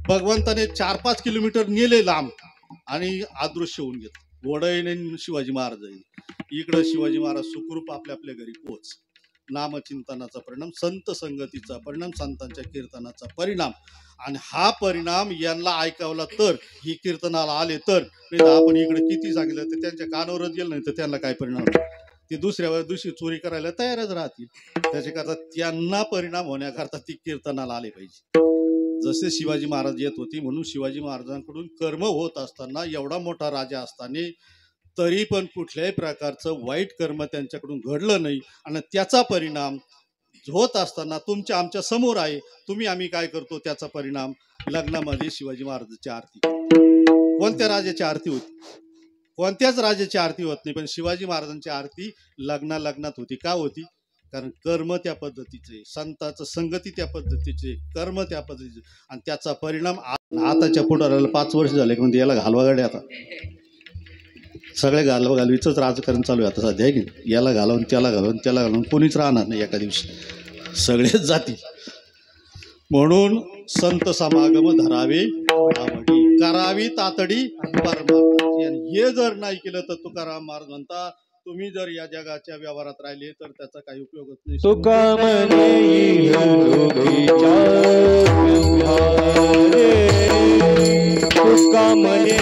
Speaker 1: भगवंताने 4-5 किलोमीटर नेले लांब आणि अदृश्य होऊन घेतलं. घोडं येणे शिवाजी महाराज येईल. इकडं शिवाजी महाराज सुखरूप आपल्या आपल्या घरी पोहोच. नामचिंतनाचा परिणाम, संत संगतीचा परिणाम, संतांच्या कीर्तनाचा परिणाम. आणि हा परिणाम यांना ऐकावला तर, ही कीर्तनाला आले तर, नाही तर आपण इकडे किती सांगितलं तर त्यांच्या कानावरच गेलं नाही तर त्यांना काय परिणाम, ते दुसऱ्या दिवशी चोरी करायला तयारच राहतील. त्याच्याकरता त्यांना परिणाम होण्याकरता ती कीर्तनाला आले पाहिजे. जसे शिवाजी महाराज येत होते म्हणून शिवाजी महाराजांकडून कर्म होत असताना, एवढा मोठा राजा असताना तरी पण कुठल्याही प्रकारचं वाईट कर्म त्यांच्याकडून घडलं नाही. आणि त्याचा परिणाम होत असताना तुमच्या आमच्या समोर आहे. तुम्ही आम्ही काय करतो त्याचा परिणाम लग्नामध्ये शिवाजी महाराजांची आरती. कोणत्या राजाची आरती होती? कोणत्याच राजाची आरती होत नाही, पण शिवाजी महाराजांची आरती लग्नात होती. का होती? कारण कर्म त्या पद्धतीचे, संतांचं संगती त्या पद्धतीचे, कर्म त्या पद्धतीचे. आणि त्याचा परिणाम आताच्या पुढाऱ्याला 5 वर्ष झाले म्हणजे याला घालवा गाडी. आता सगळे घालवीचंच राजकारण चालू आहे आता सध्या, की याला घालवून त्याला घालवून त्याला घालवून कोणीच राहणार नाही एका दिवशी, सगळेच जातील. म्हणून संत समागम धरावे आवडी, करावी तातडी परमार्थाची. आणि हे जर नाही केलं तर तुकाराम महाराज म्हणता, तुम्ही जर या जगाच्या व्यवहारात राहिले तर त्याचा काही उपयोगच नाही.
Speaker 3: तुका म्हणे तुका म्हणे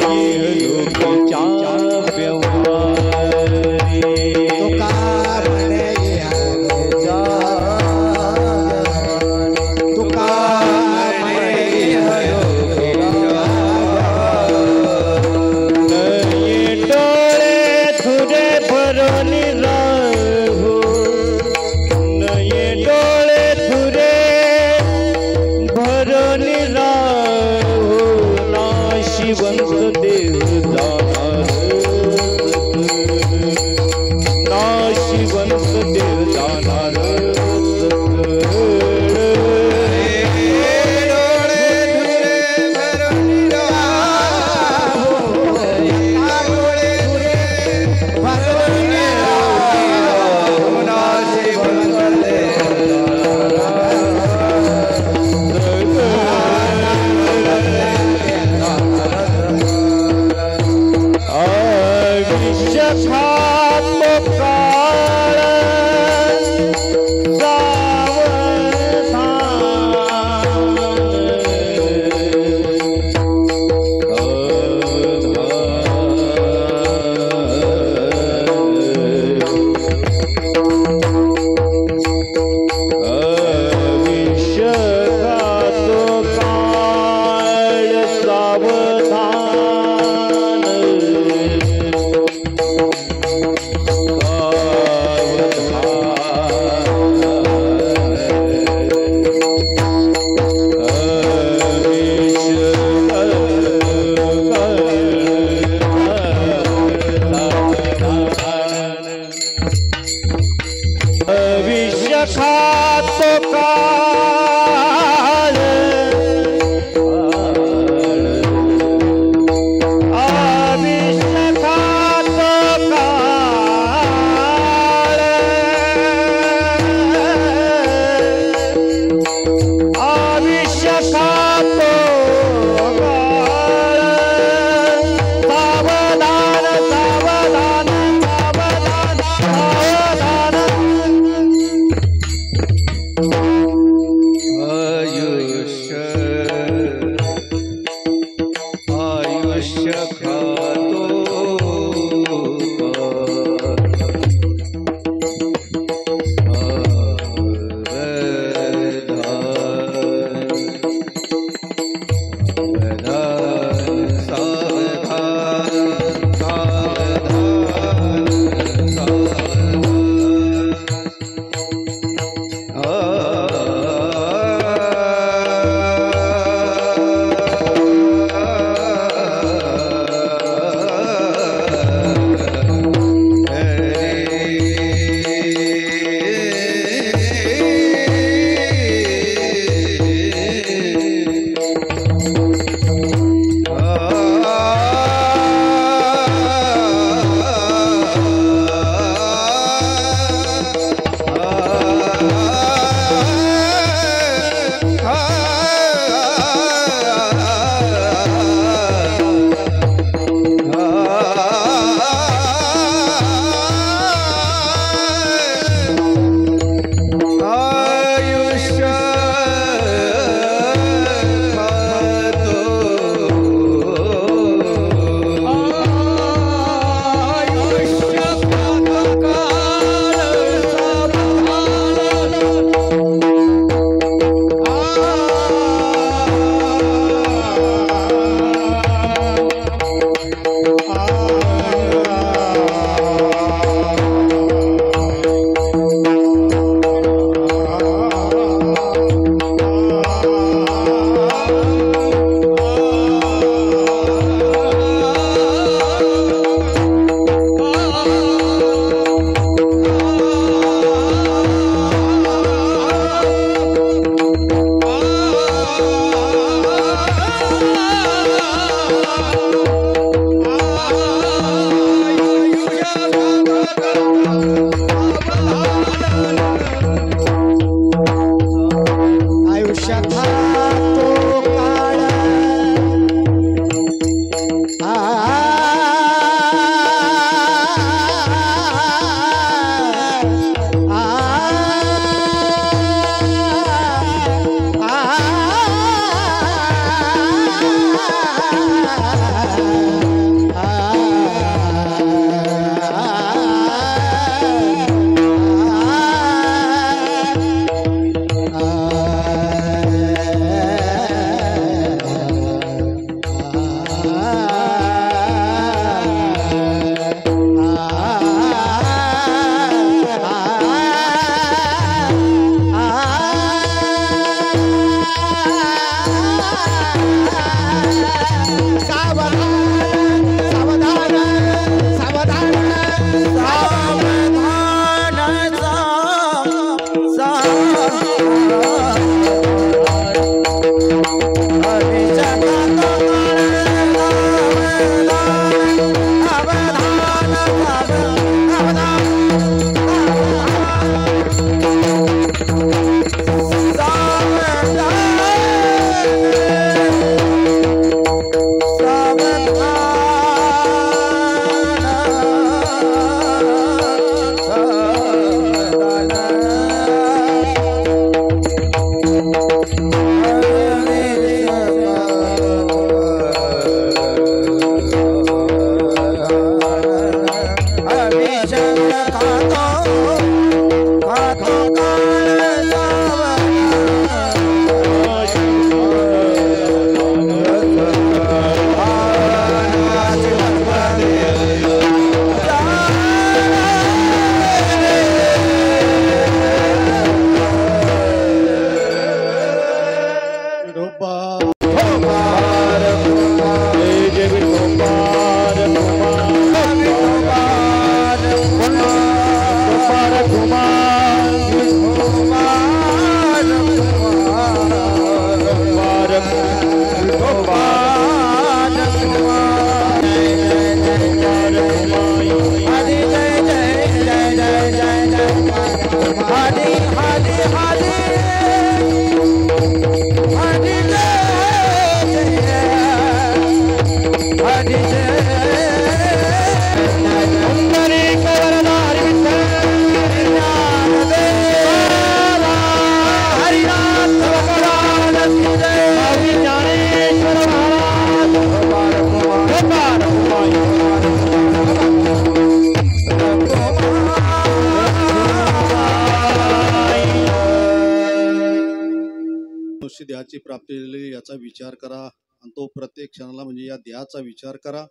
Speaker 1: संतांची प्राप्ती झालेली याचा विचार करा आणि तो प्रत्येक क्षणाला म्हणजे या देहाचा विचार करा.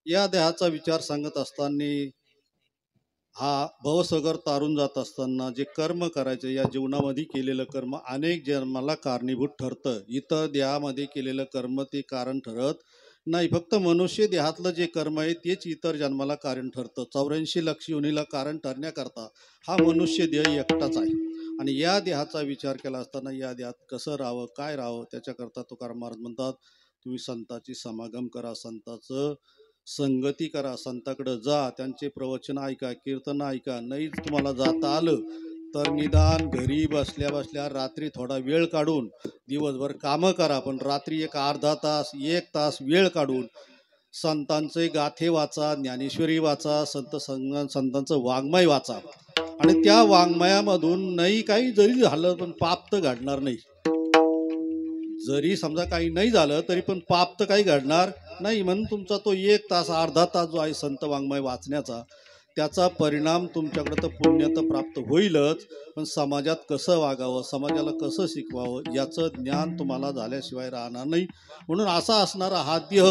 Speaker 1: या देहाचा विचार सांगत असताना हा भवसागर तारून जात असताना जे कर्म करायचे या जीवनामध्ये केलेलं कर्म अनेक जन्माला कारणीभूत ठरतं. इतर देहामध्ये केलेलं कर्म ते कारण ठरत नाही. फक्त मनुष्य देहातलं जे कर्म आहे तेच इतर जन्माला कारण ठरतं. 84 लक्ष योनीला कारण ठरण्याकरता हा मनुष्य देह एकटाच आहे. आणि या देहाचा विचार केला असताना या देहात कसं राहावं, काय राहावं, त्याच्याकरता तुकाराम महाराज म्हणतात, तुम्ही संतांची समागम करा, संतांचं संगती करा, संताकडे जा, त्यांचे प्रवचन ऐका, कीर्तन ऐका. नाही तुम्हाला जाता आलं तर निदान घरी बसल्या बसल्या रात्री थोडा वेळ काढून, दिवसभर कामं करा पण रात्री एक अर्धा तास 1 तास वेळ काढून संतांचे गाथे वाचा, ज्ञानेश्वरी वाचा, संतांचं वाङ्मय वाचा. आणि त्या वाङ्मयामधून नाही काही जरी झालं पण पाप तर घडणार नाही. जरी समजा काही नाही झालं तरी पण पाप तर काही घडणार नाही. म्हणून तुमचा तो 1 तास अर्धा तास जो आहे संत वाङ्मय वाचण्याचा, त्याचा परिणाम तुमच्याकडे तर पुण्य तर प्राप्त होईलच, पण समाजात कसं वागावं, समाजाला कसं शिकवावं याचं ज्ञान तुम्हाला झाल्याशिवाय राहणार नाही. म्हणून असा असणारा हा देह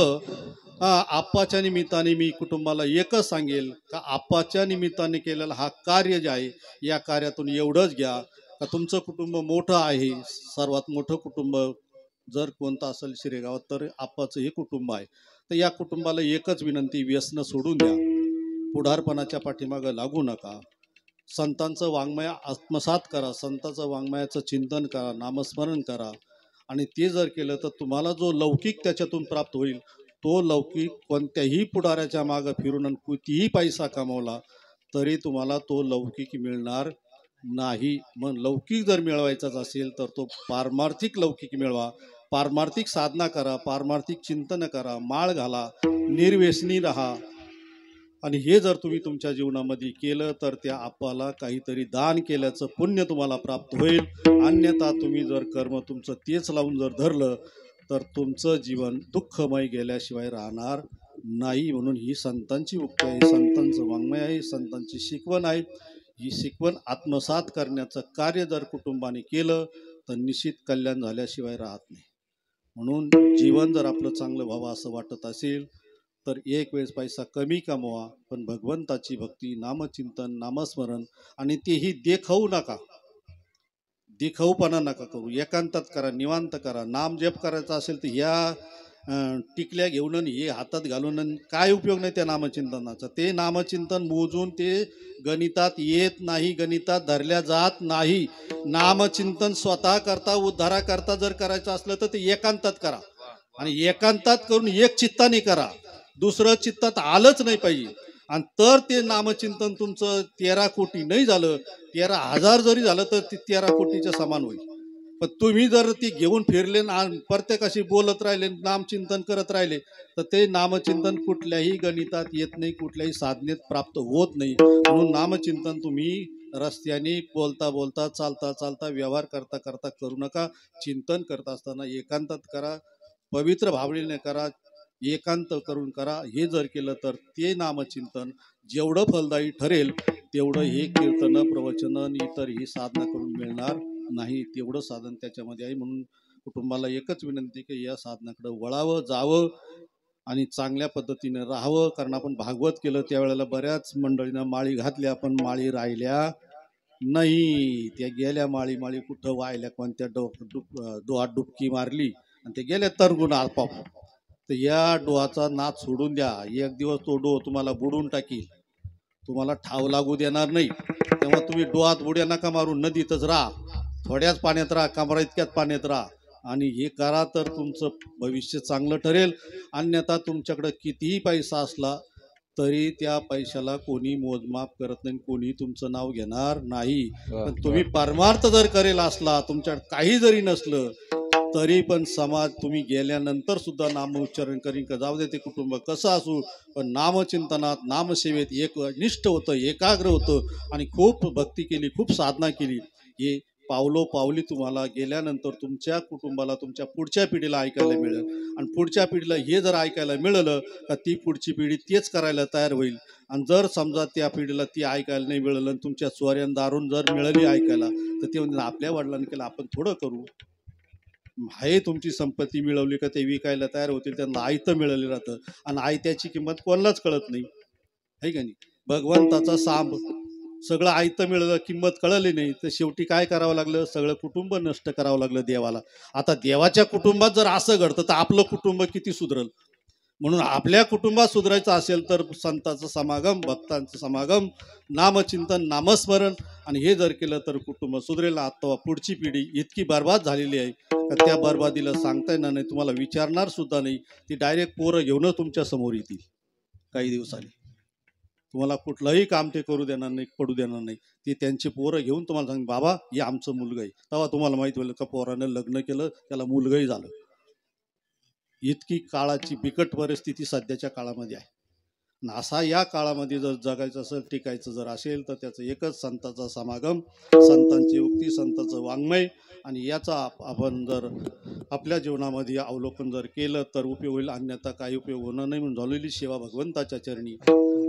Speaker 1: आप्पाच्या निमित्ताने मी कुटुंबाला एकच सांगेल का आप्पाच्या निमित्ताने केलेला हा कार्य जे आहे या कार्यातून एवढंच घ्या का तुमचं कुटुंब मोठं आहे. सर्वात मोठं कुटुंब जर कोणतं असेल शिरेगावात तर आप्पाचं हे कुटुंब आहे. तर या कुटुंबाला एकच विनंती, व्यसन सोडून द्या, पुढारपणाच्या पाठीमागं लागू नका, संतांचं वाङ्मय आत्मसात करा, संतांचं वाङ्मयाचं चिंतन करा, नामस्मरण करा. आणि ते जर केलं तर तुम्हाला जो लौकिक त्याच्यातून प्राप्त होईल तो लौकिक कोणत्याही पुढाऱ्याच्या मागं फिरून आणि कितीही पैसा कमवला तरी तुम्हाला तो लौकिक मिळणार नाही. मग लौकिक जर मिळवायचाच असेल तर तो पारमार्थिक लौकिक मिळवा, पारमार्थिक साधना करा, पारमार्थिक चिंतन करा, माळ घाला, निर्व्यसनी राहा. आणि हे जर तुम्ही तुमच्या जीवनामध्ये केलं तर त्या आप्पाला काहीतरी दान केल्याचं पुण्य तुम्हाला प्राप्त होईल. अन्यथा तुम्ही जर कर्म तुमचं तेच लावून जर धरलं तर तुमचं जीवन दुःखमय गेल्याशिवाय राहणार नाही. म्हणून ही संतांची उक्ती आहे, संतांचं वाङ्मय आहे, संतांची शिकवण आहे. ही शिकवण आत्मसात करण्याचं कार्य जर कुटुंबाने केलं तर निश्चित कल्याण झाल्याशिवाय राहत नाही. म्हणून जीवन जर आपलं चांगलं व्हावं असं वाटत असेल तर एक वेळेस पैसा कमी कमवा, पण भगवंताची भक्ती, नामचिंतन, नामस्मरण, आणि तेही देखावू नका, देखाऊपणा नका करू, एकांतात करा, निवांत करा. नाम जप करायचा असेल तर ह्या टिकल्या घेऊन हे हातात घालून काय उपयोग नाही त्या नामचिंतनाचा. ते नामचिंतन मोजून ते गणितात येत नाही, गणितात धरल्या जात नाही. नामचिंतन स्वतः करता उद्धारा करता जर करायचं असलं तर ते एकांतात करा, आणि एकांतात करून एक चित्ताने करा, दुसरं चित्तात आलंच नाही पाहिजे. आणि तर ते नामचिंतन तुमचं 13 कोटी नाही झालं, 13,000 जरी झालं तर ते 13 कोटीच्या समान होईल. पण तुम्ही जर ती घेऊन फिरले ना प्रत्येकाशी बोलत राहिले, नामचिंतन करत राहिले तर ते नामचिंतन कुठल्याही गणितात येत नाही, कुठल्याही साधनेत प्राप्त होत नाही. म्हणून नामचिंतन तुम्ही रस्त्याने बोलता बोलता, चालता चालता, व्यवहार करता करता करू नका. चिंतन करत असताना एकांतात करा, पवित्र भावनेने करा, एकांत करून करा. हे जर केलं तर ते नामचिंतन जेवढं फलदायी ठरेल तेवढं हे कीर्तन, प्रवचन, इतर ही साधना करून मिळणार नाही. तेवढं साधन त्याच्यामध्ये आहे. म्हणून कुटुंबाला एकच विनंती की या साधनाकडे वळावं, जावं आणि चांगल्या पद्धतीने राहावं. कारण आपण भागवत केलं त्यावेळेला बऱ्याच मंडळींना माळी घातल्या, पण माळी राहिल्या नाही. त्या गेल्या माळी कुठं वाहिल्या, कोणत्या डोहात डुबकी मारली आणि ते गेल्या तरगुण आपाप. तर या डोहाचा नाद सोडून द्या. एक दिवस तो डोह तुम्हाला बुडून टाकील, तुम्हाला ठाव लागू देणार नाही. तेव्हा तुम्ही डोहात बुड्या नका मारू, नदीतच राहा, थोड्याच पाण्यात राहा, कमरा इतक्यात पाण्यात राहा. आणि हे करा तर तुमचं भविष्य चांगलं ठरेल. अन्यथा तुमच्याकडे कितीही पैसा असला तरी त्या पैशाला कोणी मोजमाप करत नाही, कोणी तुमचं नाव घेणार नाही. पण तुम्ही परमार्थ जर करेल असला, तुमच्याकडे काही जरी नसलं तरी पण समाज तुम्ही गेल्यानंतर सुद्धा नामोच्चारण करीन का जाऊ दे ते कुटुंब कसं असू, पण नामचिंतनात, नामसेवेत एक निष्ठ होतं, एकाग्र होतं आणि खूप भक्ती केली, खूप साधना केली. हे पावलोपावली तुम्हाला गेल्यानंतर तुमच्या कुटुंबाला, तुमच्या पुढच्या पिढीला ऐकायला मिळेल. आणि पुढच्या पिढीला हे जर ऐकायला मिळालं का ती पुढची पिढी तेच करायला तयार होईल. आणि जर समजा त्या पिढीला ती ऐकायला नाही मिळालं आणि तुमच्या चोऱ्यान दारून जर मिळाली ऐकायला तर ते म्हणजे आपल्या वडिलांनी केलं, आपण थोडं करू. हे तुमची संपत्ती मिळवली का ते विकायला तयार होतील, त्यांना आयतं मिळालं राहतं आणि आयत्याची किंमत कोणालाच कळत नाही, आहे का नाही. भगवंताचा सांब सगळं आयतं मिळालं, किंमत कळली नाही, तर शेवटी काय करावं लागलं, सगळं कुटुंब नष्ट करावं लागलं देवाला. आता देवाच्या कुटुंबात जर असं घडतं तर आपलं कुटुंब किती सुधरल. म्हणून आपल्या कुटुंबात सुधारायचं असेल तर संतांचं समागम, भक्तांचं समागम, नामचिंतन, नामस्मरण आणि हे जर केलं तर कुटुंब सुधरेल. आता पुढची पिढी इतकी बर्बाद झालेली आहे का त्या बर्बादीला सांगता येणार नाही, तुम्हाला विचारणार सुद्धा नाही. ती डायरेक्ट पोरं घेऊनच तुमच्या समोर येतील काही दिवसांनी. तुम्हाला कुठलंही काम ते करू देणार नाही, पडू देणार नाही. ते त्यांची पोरं घेऊन तुम्हाला सांग, बाबा हे आमचं मुलगा आहे. तेव्हा तुम्हाला माहिती होईल का पोरानं लग्न केलं, त्याला मुलगंही झालं. इतकी काळाची बिकट परिस्थिती सध्याच्या काळामध्ये आहे. आणि असा या काळामध्ये जर जगायचं असेल, टिकायचं जर असेल तर त्याचं एकच संतांचा समागम, संतांची उक्ती, संतांचं वाङ्मय आणि याचा आपण जर आपल्या जीवनामध्ये अवलोकन जर केलं तर उपयोग होईल, अन्यथा काही उपयोग होणार नाही. म्हणून झालेली सेवा भगवंताच्या चरणी,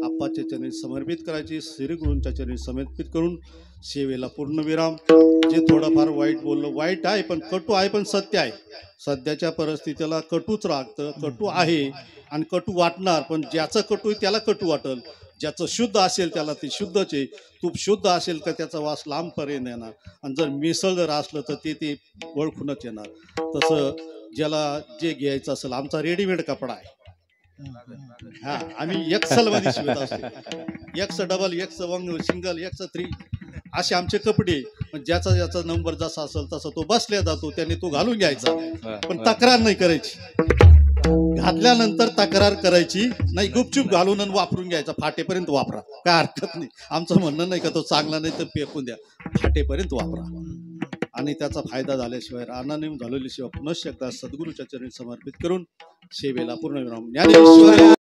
Speaker 1: आप्पाच्या चरणी समर्पित करायची, श्रीगुरूंच्या चरणी समर्पित करून सेवेला पूर्णविराम. जे थोडंफार वाईट बोललं, वाईट आहे पण कटू आहे, पण सत्य आहे. सध्याच्या परिस्थितीला कटूच राहतं, कटू आहे आणि कटू वाटणार, पण ज्याचं कटू आहे त्याला कटू वाटेल. ज्याचं शुद्ध असेल त्याला ते शुद्धच आहे. तूप शुद्ध असेल का त्याचा वास लांबपर्यंत येणार, आणि जर मिसळ जर असलं तर ते ओळखूनच येणार. तसं ज्याला जे घ्यायचं असेल, आमचा रेडीमेड कपडा आहे. हा, आम्ही एक्सल मध्ये शिवत असतो. X double, x one, single, x 3 असे आमचे कपडे. पण ज्याचा नंबर जसा असेल तसा तो बसल्या जातो, त्याने तो घालून घ्यायचा, पण तक्रार नाही करायची. घातल्यानंतर तक्रार करायची नाही, गुपचूप घालून आणि वापरून घ्यायचा. फाटेपर्यंत वापरा, काय हरकत नाही. आमचं म्हणणं नाही का तो चांगला नाही तर फेकून द्या, फाटेपर्यंत वापरा. आणि त्याचा फायदा झाल्याशिवाय राहणार नाही. झालेली सेवा पुनश्च एकदा सद्गुरूच्या चरणी समर्पित करून सेवेला पूर्णविराम. ज्ञानेश्वर